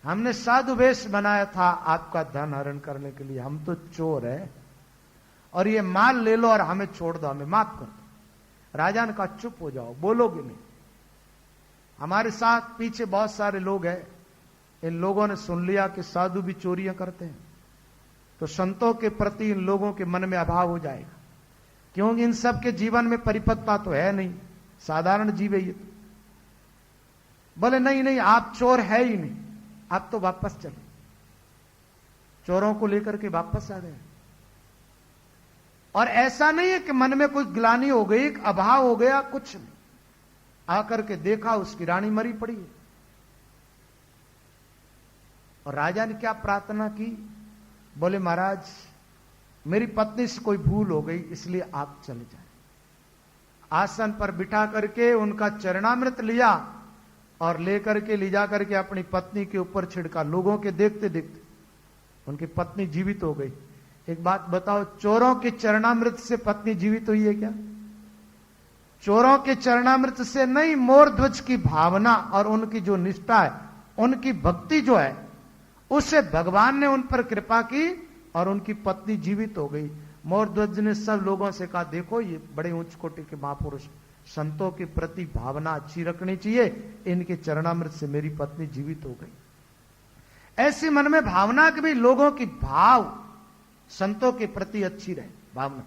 हमने साधु वेश बनाया था आपका धन हरण करने के लिए, हम तो चोर है और ये माल ले लो और हमें छोड़ दो, हमें माफ कर दो। राजा ने कहा चुप हो जाओ, बोलोगे नहीं, हमारे साथ पीछे बहुत सारे लोग हैं, इन लोगों ने सुन लिया कि साधु भी चोरियां करते हैं, तो संतों के प्रति इन लोगों के मन में अभाव हो जाएगा, क्योंकि इन सब के जीवन में परिपक्वता तो है नहीं, साधारण जीव है ये तो। बोले नहीं नहीं आप चोर है ही नहीं, आप तो वापस चले। चोरों को लेकर के वापस आ गए और ऐसा नहीं है कि मन में कोई ग्लानि हो गई, एक अभाव हो गया, कुछ नहीं। आकर के देखा उसकी रानी मरी पड़ी है और राजा ने क्या प्रार्थना की, बोले महाराज मेरी पत्नी से कोई भूल हो गई इसलिए आप चले जाएं। आसन पर बिठा करके उनका चरणामृत लिया और लेकर के ले जा करके अपनी पत्नी के ऊपर छिड़का। लोगों के देखते देखते उनकी पत्नी जीवित हो गई। एक बात बताओ, चोरों के चरणामृत से पत्नी जीवित हुई है क्या? चोरों के चरणामृत से नहीं, मोरध्वज की भावना और उनकी जो निष्ठा है, उनकी भक्ति जो है, उससे भगवान ने उन पर कृपा की और उनकी पत्नी जीवित हो गई। मोरध्वज ने सब लोगों से कहा देखो ये बड़े उच्च कोटि के महापुरुष, संतों के प्रति भावना अच्छी रखनी चाहिए, इनके चरणामृत से मेरी पत्नी जीवित हो गई। ऐसी मन में भावना कि भी लोगों की भाव संतों के प्रति अच्छी रहे भावना।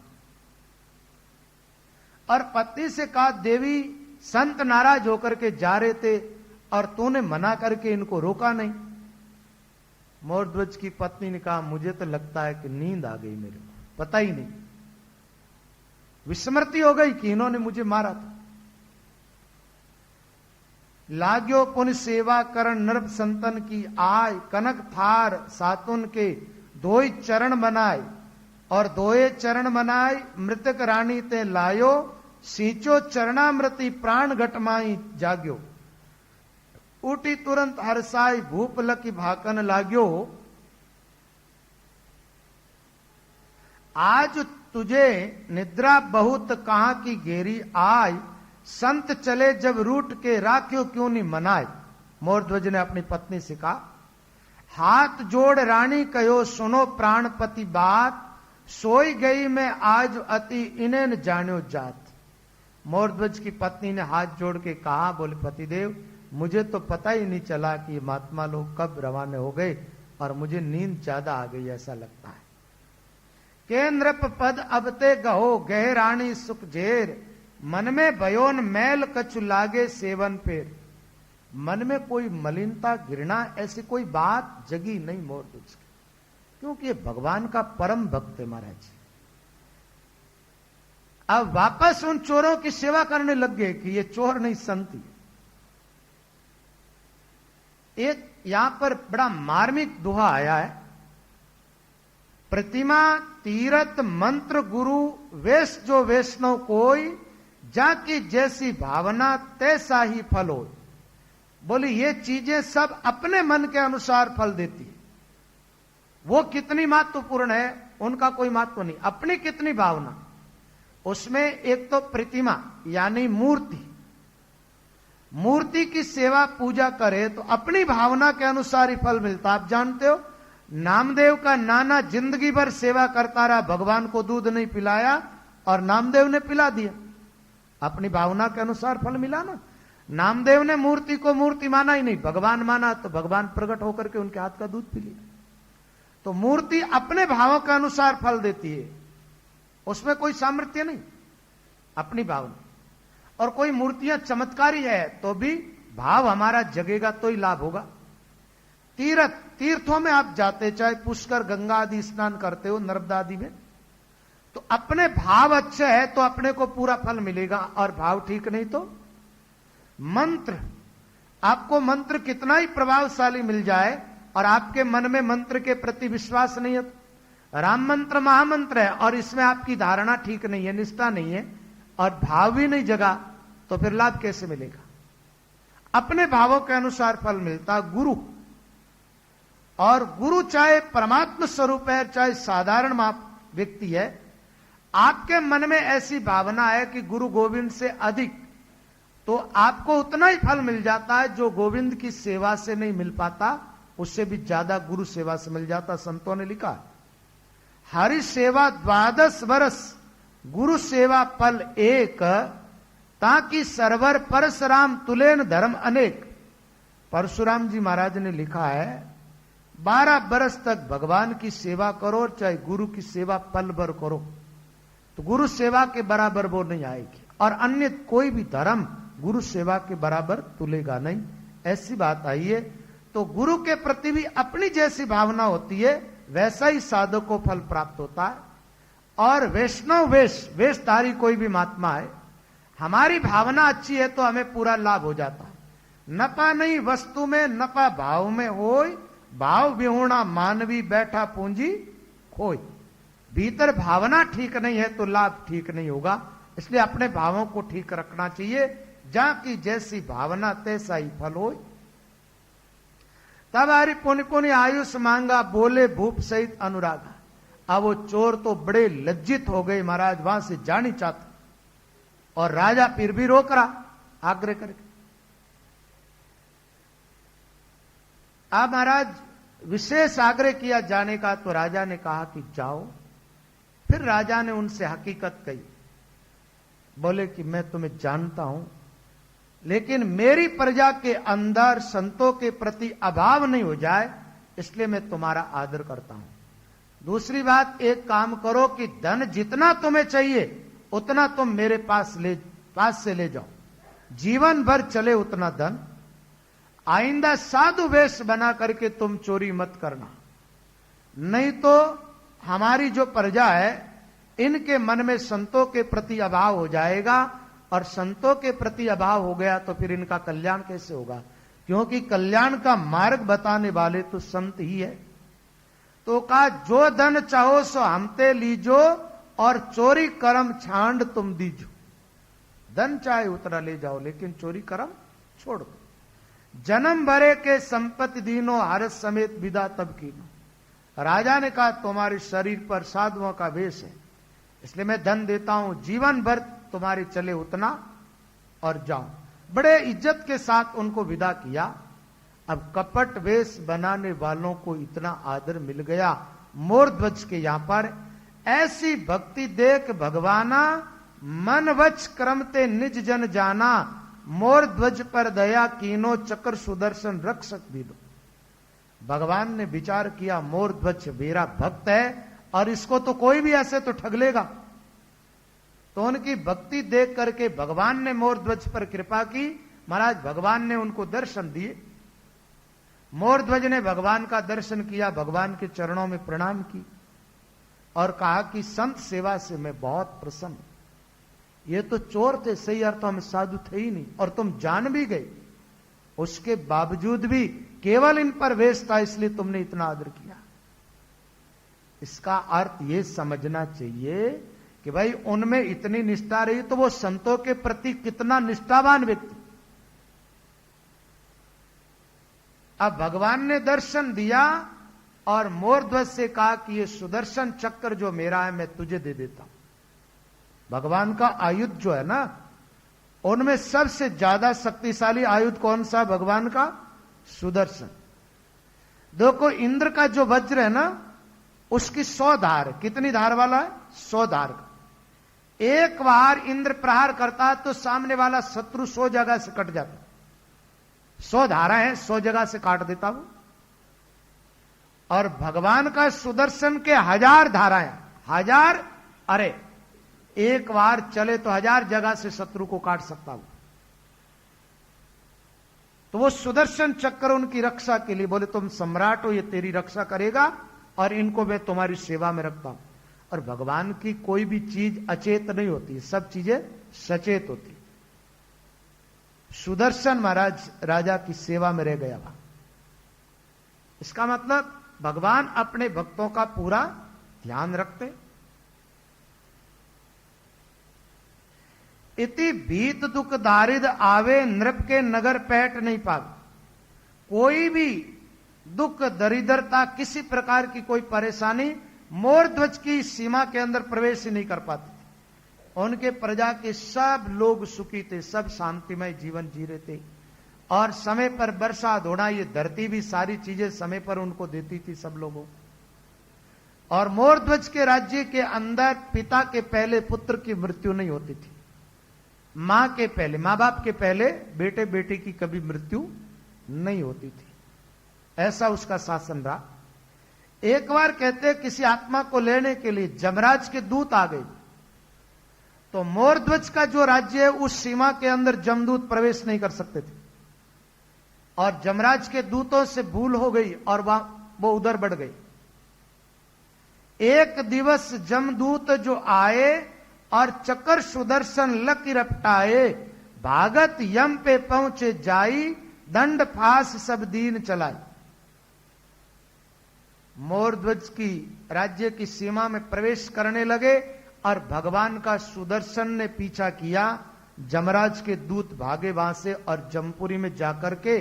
और पत्नी से कहा देवी संत नाराज होकर के जा रहे थे और तूने मना करके इनको रोका नहीं। मोरध्वज की पत्नी ने कहा मुझे तो लगता है कि नींद आ गई, मेरे को पता ही नहीं, विस्मृति हो गई कि इन्होंने मुझे मारा था। लाग्यो पुण्य सेवा करण नरप संतन की आय, कनक थार सातुन के दोई चरण बनाए और दोए चरण बनाए, मृतक रानी ते लायो सींचो चरणामृति प्राण घटमाई जाग्यो। उठी तुरंत हरसाई भूप लकी भाकन लाग्यो। आज तुझे निद्रा बहुत कहां की घेरी आय, संत चले जब रूट के राख्यो क्यों नहीं मनाए। मोरध्वज ने अपनी पत्नी से कहा हाथ जोड़ रानी कहो सुनो प्राणपति बात, सोई गई मैं आज अति इन्हें न जान्यो जात। मोरध्वज की पत्नी ने हाथ जोड़ के कहा बोले पतिदेव मुझे तो पता ही नहीं चला कि महात्मा लोग कब रवाना हो गए और मुझे नींद ज्यादा आ गई ऐसा लगता है। केंद्र पद अबते गहो गह रानी सुख झेर, मन में भयोन मैल कछु लागे सेवन फेर। मन में कोई मलिनता घृणा ऐसी कोई बात जगी नहीं मोरध्वज की, क्योंकि ये भगवान का परम भक्त है महाराज। अब वापस उन चोरों की सेवा करने लग गए कि ये चोर नहीं संत। एक यहां पर बड़ा मार्मिक दोहा आया है प्रतिमा तीरथ मंत्र गुरु वेश जो वैष्णव कोई, जाकी जैसी भावना तैसा ही फल हो। बोली ये चीजें सब अपने मन के अनुसार फल देती है। वो कितनी महत्वपूर्ण है उनका कोई महत्व नहीं, अपनी कितनी भावना। उसमें एक तो प्रतिमा यानी मूर्ति, मूर्ति की सेवा पूजा करे तो अपनी भावना के अनुसार ही फल मिलता। आप जानते हो नामदेव का नाना जिंदगी भर सेवा करता रहा, भगवान को दूध नहीं पिलाया और नामदेव ने पिला दिया, अपनी भावना के अनुसार फल मिला ना। नामदेव ने मूर्ति को मूर्ति माना ही नहीं, भगवान माना, तो भगवान प्रकट होकर के उनके हाथ का दूध पी लिया। तो मूर्ति अपने भावों के अनुसार फल देती है, उसमें कोई सामर्थ्य नहीं, अपनी भावना। और कोई मूर्तियां चमत्कारी है तो भी भाव हमारा जगेगा तो ही लाभ होगा। तीर्थों में आप जाते, चाहे पुष्कर गंगा आदि स्नान करते हो, नर्मदा आदि में, तो अपने भाव अच्छे है तो अपने को पूरा फल मिलेगा, और भाव ठीक नहीं तो मंत्र, आपको मंत्र कितना ही प्रभावशाली मिल जाए और आपके मन में मंत्र के प्रति विश्वास नहीं है, तो राम मंत्र महामंत्र है और इसमें आपकी धारणा ठीक नहीं है, निष्ठा नहीं है और भाव भी नहीं जगा, तो फिर लाभ कैसे मिलेगा। अपने भावों के अनुसार फल मिलता। गुरु, और गुरु चाहे परमात्मा स्वरूप है चाहे साधारण व्यक्ति है, आपके मन में ऐसी भावना है कि गुरु गोविंद से अधिक, तो आपको उतना ही फल मिल जाता है जो गोविंद की सेवा से नहीं मिल पाता, उससे भी ज्यादा गुरु सेवा से मिल जाता। संतों ने लिखा हरि सेवा 12 वर्ष, गुरु सेवा फल एक, ताकि सरवर परशुराम तुलेन धर्म अनेक। परशुराम जी महाराज ने लिखा है 12 वर्ष तक भगवान की सेवा करो, चाहे गुरु की सेवा पल भर करो, तो गुरु सेवा के बराबर वो नहीं आएगी, और अन्य कोई भी धर्म गुरु सेवा के बराबर तुलेगा नहीं। ऐसी बात आई है। तो गुरु के प्रति भी अपनी जैसी भावना होती है, वैसा ही साधक को फल प्राप्त होता है। और वैष्णव वेशधारी कोई भी महात्मा है, हमारी भावना अच्छी है तो हमें पूरा लाभ हो जाता है। नफा नहीं वस्तु में, नफा भाव में होय, भाव विहूणा मानवी बैठा पूंजी खोय। भीतर भावना ठीक नहीं है तो लाभ ठीक नहीं होगा, इसलिए अपने भावों को ठीक रखना चाहिए। जहां की जैसी भावना तैसा ही फल हो। तब हरि पुनि पुनि आयुष मांगा, बोले भूप सहित अनुरागा। अब वो चोर तो बड़े लज्जित हो गए, महाराज वहां से जानी चाहते, और राजा फिर भी रोक रहा आग्रह करके। अब महाराज विशेष आग्रह किया जाने का, तो राजा ने कहा कि जाओ। फिर राजा ने उनसे हकीकत कही, बोले कि मैं तुम्हें जानता हूं, लेकिन मेरी प्रजा के अंदर संतों के प्रति अभाव नहीं हो जाए, इसलिए मैं तुम्हारा आदर करता हूं। दूसरी बात, एक काम करो कि धन जितना तुम्हें चाहिए उतना तुम मेरे पास से ले जाओ, जीवन भर चले उतना धन। आइंदा साधु वेश बना करके तुम चोरी मत करना, नहीं तो हमारी जो प्रजा है इनके मन में संतों के प्रति अभाव हो जाएगा, और संतों के प्रति अभाव हो गया तो फिर इनका कल्याण कैसे होगा, क्योंकि कल्याण का मार्ग बताने वाले तो संत ही है। तो कहा जो धन चाहो सो हमते लीजो, और चोरी कर्म छांड तुम दीजो। धन चाहे उतना ले जाओ, लेकिन चोरी कर्म छोड़ दो। जन्म भरे के संपत्ति दीनो, हर्ष समेत विदा तब कीनो। राजा ने कहा तुम्हारे शरीर पर साधुओं का वेश है, इसलिए मैं धन देता हूं, जीवन भर तुम्हारे चले उतना, और जाओ। बड़े इज्जत के साथ उनको विदा किया। अब कपट वेश बनाने वालों को इतना आदर मिल गया मोर ध्वज के यहां पर। ऐसी भक्ति देख भगवाना, मन वच क्रमते निज जन जाना, मोर ध्वज पर दया कीनो, चक्र सुदर्शन रक्षक दीदो। भगवान ने विचार किया मोर ध्वज मेरा भक्त है और इसको तो कोई भी ऐसे तो ठग लेगा, तो उनकी भक्ति देख करके भगवान ने मोर ध्वज पर कृपा की। महाराज भगवान ने उनको दर्शन दिए। मोर ध्वज ने भगवान का दर्शन किया, भगवान के चरणों में प्रणाम की और कहा कि संत सेवा से मैं बहुत प्रसन्न। ये तो चोर थे, सही अर्थ में साधु थे ही नहीं, और तुम जान भी गए, उसके बावजूद भी केवल इन पर वेश था, इसलिए तुमने इतना आदर किया। इसका अर्थ ये समझना चाहिए कि भाई उनमें इतनी निष्ठा रही तो वो संतों के प्रति कितना निष्ठावान व्यक्ति। अब भगवान ने दर्शन दिया और मोरध्वज से कहा कि ये सुदर्शन चक्र जो मेरा है मैं तुझे दे देता हूं। भगवान का आयुध जो है ना, उनमें सबसे ज्यादा शक्तिशाली आयुध कौन सा? भगवान का सुदर्शन। देखो इंद्र का जो वज्र है ना, उसकी 100 धार। कितनी धार वाला है? 100 धार का। एक बार इंद्र प्रहार करता है तो सामने वाला शत्रु 100 जगह से कट जाता। 100 धारा है, 100 जगह से काट देता वो। और भगवान का सुदर्शन के 1000 धाराएं, 1000, अरे एक बार चले तो 1000 जगह से शत्रु को काट सकता वो। तो वो सुदर्शन चक्र उनकी रक्षा के लिए, बोले तुम सम्राट हो, ये तेरी रक्षा करेगा और इनको मैं तुम्हारी सेवा में रखता हूं। और भगवान की कोई भी चीज अचेत नहीं होती, सब चीजें सचेत होती। सुदर्शन महाराज राजा की सेवा में रह गया वहां। इसका मतलब भगवान अपने भक्तों का पूरा ध्यान रखते। इति भीत दुख दारिद आवे नृप के नगर पैठ नहीं पावे। कोई भी दुख दरिद्रता किसी प्रकार की कोई परेशानी मोरध्वज की सीमा के अंदर प्रवेश ही नहीं कर पाती थी। उनके प्रजा के सब लोग सुखी थे, सब शांतिमय जीवन जी रहे थे और समय पर वर्षा होना, ये धरती भी सारी चीजें समय पर उनको देती थी सब लोगों। और मोरध्वज के राज्य के अंदर पिता के पहले पुत्र की मृत्यु नहीं होती थी। मां के पहले, मां बाप के पहले बेटे बेटी की कभी मृत्यु नहीं होती थी। ऐसा उसका शासन रहा। एक बार कहते किसी आत्मा को लेने के लिए जमराज के दूत आ गए, तो मोरध्वज का जो राज्य है उस सीमा के अंदर जमदूत प्रवेश नहीं कर सकते थे। और जमराज के दूतों से भूल हो गई और वो उधर बढ़ गई। एक दिवस जमदूत जो आए और चक्र सुदर्शन लकी रपटाए, भागत यम पे पहुंचे जाई, दंड फास सब दीन चलाई। मोरध्वज की राज्य की सीमा में प्रवेश करने लगे और भगवान का सुदर्शन ने पीछा किया। जमराज के दूत भागे वहां से और जमपुरी में जाकर के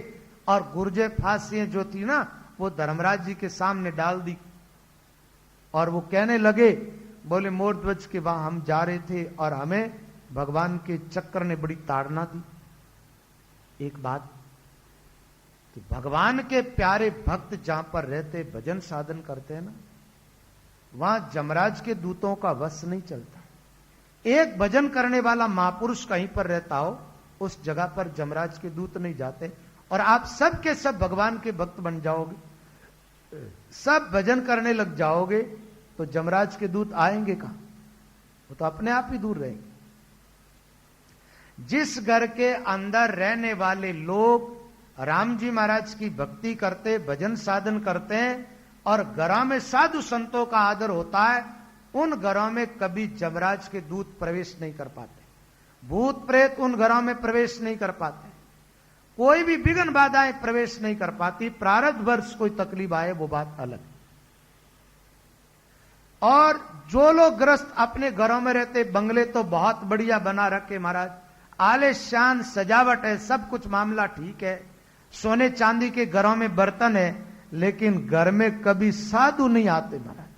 और गुर्जे फांसियां जो थी ना, वो धर्मराज जी के सामने डाल दी। और वो कहने लगे, बोले मोरध्वज के वहां हम जा रहे थे और हमें भगवान के चक्र ने बड़ी ताड़ना दी। एक बात कि भगवान के प्यारे भक्त जहां पर रहते, भजन साधन करते हैं ना, वहां जमराज के दूतों का वश नहीं चलता। एक भजन करने वाला महापुरुष कहीं पर रहता हो, उस जगह पर जमराज के दूत नहीं जाते। और आप सब के सब भगवान के भक्त बन जाओगे, सब भजन करने लग जाओगे, तो जमराज के दूत आएंगे कहां? वो तो अपने आप ही दूर रहेंगे। जिस घर के अंदर रहने वाले लोग राम जी महाराज की भक्ति करते, भजन साधन करते हैं और घरों में साधु संतों का आदर होता है, उन घरों में कभी जमराज के दूत प्रवेश नहीं कर पाते। भूत प्रेत उन घरों में प्रवेश नहीं कर पाते। कोई भी विघ्न बाधाएं प्रवेश नहीं कर पाती। प्रारब्ध वर्ष कोई तकलीफ आए वो बात अलग। और जो लोग ग्रस्त अपने घरों में रहते, बंगले तो बहुत बढ़िया बना रखे महाराज, आलीशान सजावट है, सब कुछ मामला ठीक है, सोने चांदी के घरों में बर्तन है, लेकिन घर में कभी साधु नहीं आते महाराज।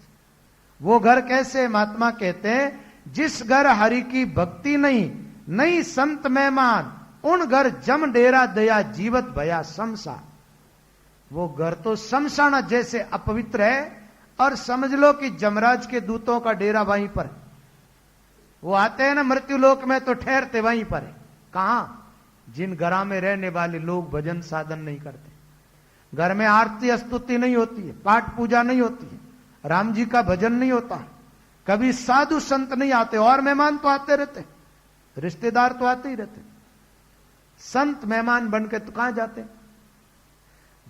वो घर कैसे? महात्मा कहते हैं, जिस घर हरि की भक्ति नहीं संत मेहमान, उन घर जम डेरा दया जीवत भया शमशान। वो घर तो शमशान जैसे अपवित्र है और समझ लो कि जमराज के दूतों का डेरा वहीं पर है। वो आते हैं ना मृत्यु लोक में तो ठहरते वहीं पर है। कहां? जिन घरों में रहने वाले लोग भजन साधन नहीं करते, घर में आरती स्तुति नहीं होती है, पाठ पूजा नहीं होती है, राम जी का भजन नहीं होता, कभी साधु संत नहीं आते। और मेहमान तो आते रहते, रिश्तेदार तो आते ही रहते, संत मेहमान बन के तो कहां जाते?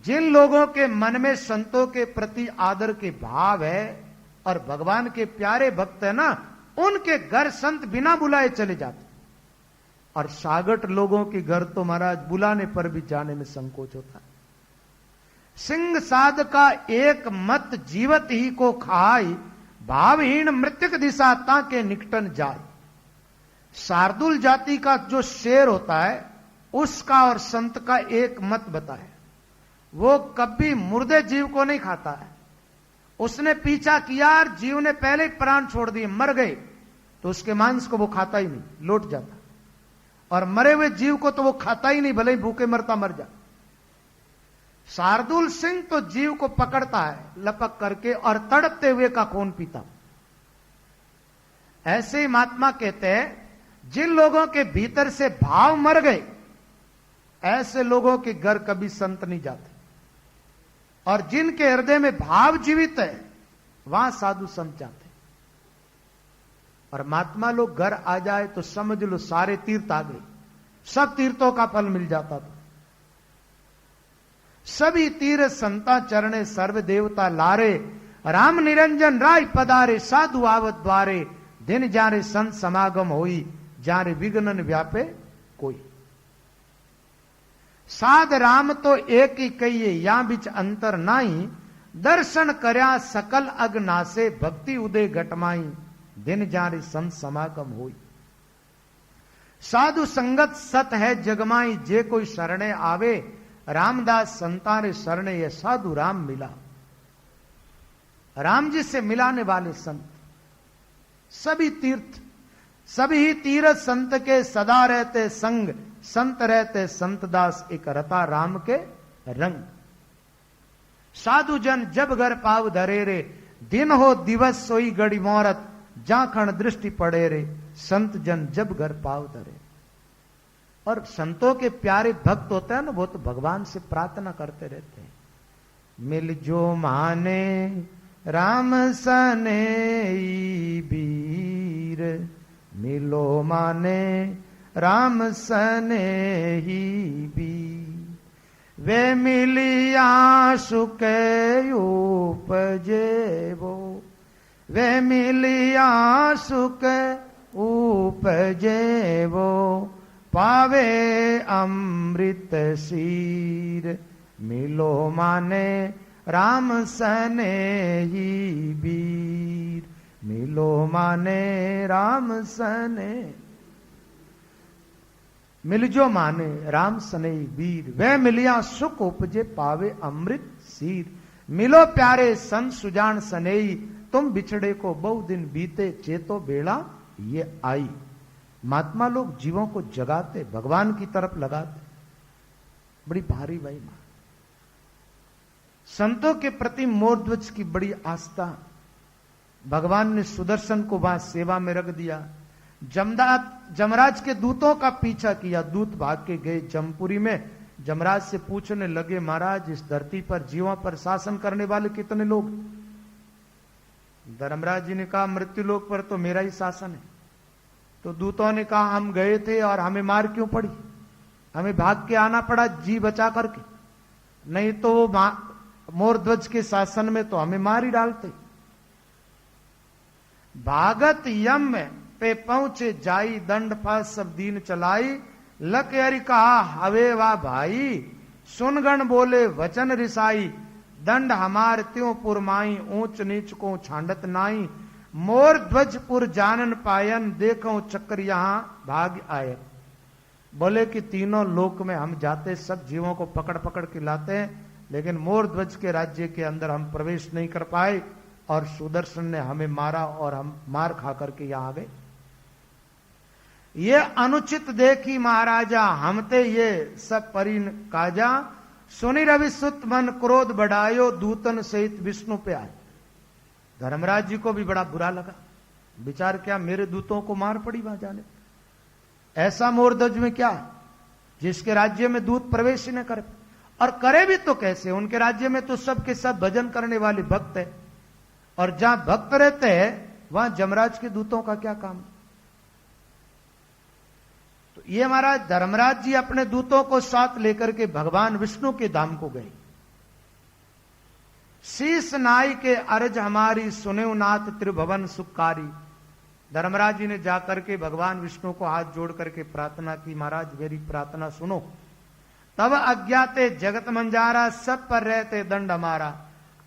जिन लोगों के मन में संतों के प्रति आदर के भाव है और भगवान के प्यारे भक्त है ना, उनके घर संत बिना बुलाए चले जाते। और सागट लोगों के घर तो महाराज बुलाने पर भी जाने में संकोच होता है। सिंह साध का एक मत जीवत ही को खाई, भावहीन मृत्यक दिशा ताके निकटन जाए। शार्दुल जाति का जो शेर होता है उसका और संत का एक मत बताए, वो कभी मुर्दे जीव को नहीं खाता है। उसने पीछा किया और जीव ने पहले ही प्राण छोड़ दिए, मर गए, तो उसके मांस को वो खाता ही नहीं, लौट जाता। और मरे हुए जीव को तो वो खाता ही नहीं, भले ही भूखे मरता मर जा। शार्दुल सिंह तो जीव को पकड़ता है लपक करके और तड़पते हुए का खून पीता। ऐसे ही महात्मा कहते हैं जिन लोगों के भीतर से भाव मर गए, ऐसे लोगों के घर कभी संत नहीं जाते। और जिनके हृदय में भाव जीवित है वहां साधु संत जाते। और महात्मा लोग घर आ जाए तो समझ लो सारे तीर्थ आ गए, सब तीर्थों का फल मिल जाता था। सभी तीर्थ संता चरणे सर्व देवता लारे, राम निरंजन राय पधारे, साधु आवत द्वारे, दिन जारे संत समागम होई, जारे विघ्नन व्यापे कोई। साध राम तो एक ही कहिए, या बिच अंतर नाही, दर्शन करया सकल अगनासे, भक्ति उदय घटमाई, दिन जारे संत समागम होई। साधु संगत सत है जगमाई, जे कोई शरणे आवे, रामदास संतारे शरणे, ये साधु राम मिला। राम जी से मिलाने वाले संत सभी तीर्थ, सभी तीर्थ संत के सदा रहते संग, संत रहते संत दास, एक रता राम के रंग। साधु जन जब घर पाव धरे रे, दिन हो दिवस सोई गड़ी मोरत, जाखण दृष्टि पड़े रे, संत जन जब घर पाव धरे। और संतों के प्यारे भक्त होते हैं ना, वो तो भगवान से प्रार्थना करते रहते हैं, मिल जो माने राम सने बीर, मिलो माने राम सने ही बीर, वे मिलिया सुख उपजे वो, वे मिलिया सुख उपजे वो, पावे अमृत सीर, मिलो माने राम सने ही बीर, मिलो माने राम सने। मिल जो माने राम सने वीर, वह मिलिया सुख उपजे, पावे अमृत सीर, मिलो प्यारे संत सुजान सनेई, तुम बिछड़े को बहु दिन बीते, चेतो बेड़ा ये आई। महात्मा लोग जीवों को जगाते, भगवान की तरफ लगाते, बड़ी भारी महिमा। संतों के प्रति मोरध्वज की बड़ी आस्था। भगवान ने सुदर्शन को वहां सेवा में रख दिया। जमराज के दूतों का पीछा किया, दूत भाग के गए जमपुरी में। जमराज से पूछने लगे, महाराज इस धरती पर जीवों पर शासन करने वाले कितने लोग? धर्मराज जी ने कहा, मृत्युलोक पर तो मेरा ही शासन है। तो दूतों ने कहा, हम गए थे और हमें मार क्यों पड़ी? हमें भाग के आना पड़ा जी बचा करके, नहीं तो वो मोरध्वज के शासन में तो हमें मार ही डालते। भागत यम पे पहुंचे जाई, दंड फास सब दीन चलाई, लक हरि कहा हवे वा भाई, सुनगण बोले वचन रिसाई, दंड हमार त्यों पुरमाई, ऊंच नीच को छांडत नाई, मोर ध्वजपुर जानन पायन, देखो चक्कर यहां भाग आए। बोले कि तीनों लोक में हम जाते, सब जीवों को पकड़ पकड़ के लाते हैं, लेकिन मोर ध्वज के राज्य के अंदर हम प्रवेश नहीं कर पाए और सुदर्शन ने हमें मारा और हम मार खा करके यहां आ गए। ये अनुचित देखी महाराजा, हमते ये सब परिन काजा, सुनि रवि सुत मन क्रोध बढ़ायो, दूतन सहित विष्णु पे आए। धर्मराज जी को भी बड़ा बुरा लगा, विचार क्या मेरे दूतों को मार पड़ी वहां जाने। ऐसा मोरध्वज में क्या जिसके राज्य में दूत प्रवेश ही न करे, और करे भी तो कैसे? उनके राज्य में तो सबके सब भजन करने वाले भक्त है, और जहां भक्त रहते हैं वहां जमराज के दूतों का क्या काम? तो ये महाराज धर्मराज जी अपने दूतों को साथ लेकर के भगवान विष्णु के धाम को गए। शीस नाई के अर्ज हमारी, सुने नाथ त्रिभुवन सुखकारी। धर्मराज जी ने जाकर के भगवान विष्णु को हाथ जोड़ करके प्रार्थना की, महाराज मेरी प्रार्थना सुनो। तब अज्ञाते जगत मंजारा, सब पर रहते दंड हमारा।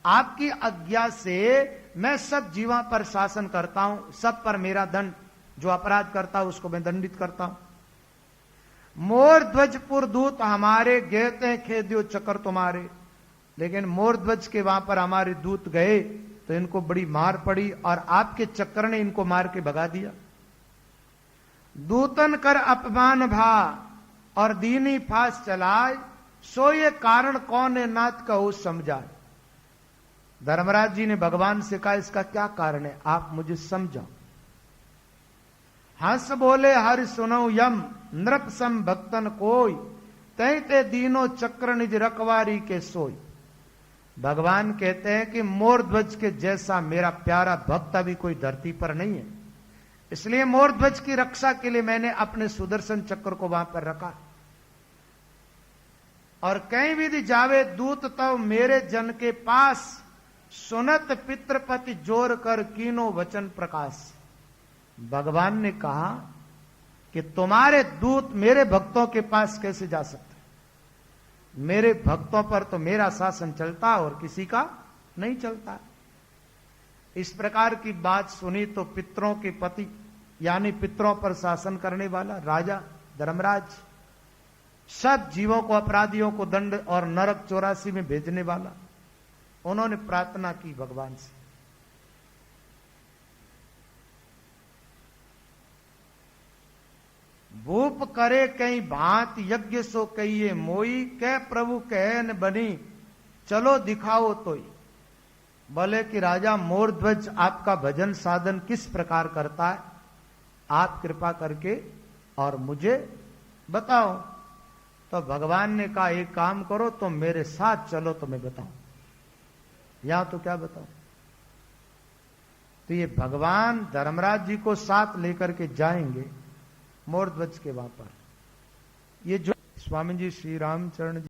आपकी आज्ञा से मैं सब जीवा पर शासन करता हूं, सब पर मेरा दंड, जो अपराध करता हूं उसको मैं दंडित करता हूं। मोर ध्वजपुर दूत हमारे, गेते खेद्यो चक्र तुम्हारे। लेकिन मोर ध्वज के वहां पर हमारे दूत गए तो इनको बड़ी मार पड़ी और आपके चक्र ने इनको मार के भगा दिया। दूतन कर अपमान भा और दीनी फांस चलाए, सो ये कारण कौन है नाथ कहो समझाए। धर्मराज जी ने भगवान से कहा इसका क्या कारण है, आप मुझे समझाओ। हंस बोले हरि सुनो यम, नृप सम भक्तन कोई, तय ते दीनो चक्र निज रखवारी के सोई। भगवान कहते हैं कि मोर ध्वज के जैसा मेरा प्यारा भक्त अभी कोई धरती पर नहीं है, इसलिए मोर ध्वज की रक्षा के लिए मैंने अपने सुदर्शन चक्र को वहां पर रखा। और कहीं विधि जावे दूत तब मेरे जन के पास, सुनत पितृपति जोर कर कीनो वचन प्रकाश। भगवान ने कहा कि तुम्हारे दूत मेरे भक्तों के पास कैसे जा सकते, मेरे भक्तों पर तो मेरा शासन चलता और किसी का नहीं चलता। इस प्रकार की बात सुनी तो पितरों के पति यानी पितरों पर शासन करने वाला राजा धर्मराज, सब जीवों को अपराधियों को दंड और नरक 84 में भेजने वाला, उन्होंने प्रार्थना की भगवान से। भूप करे कई भांत यज्ञ सो कहिए मोई, कह प्रभु कह न बनी चलो दिखाओ तोई। बोले कि राजा मोरध्वज आपका भजन साधन किस प्रकार करता है, आप कृपा करके और मुझे बताओ। तो भगवान ने कहा एक काम करो, तुम मेरे साथ चलो तो मैं बताऊं। यहां तो क्या बताऊं। तो ये भगवान धर्मराज जी को साथ लेकर के जाएंगे मोरध्वज के वहां पर। ये जो स्वामी जी श्री रामचरण जी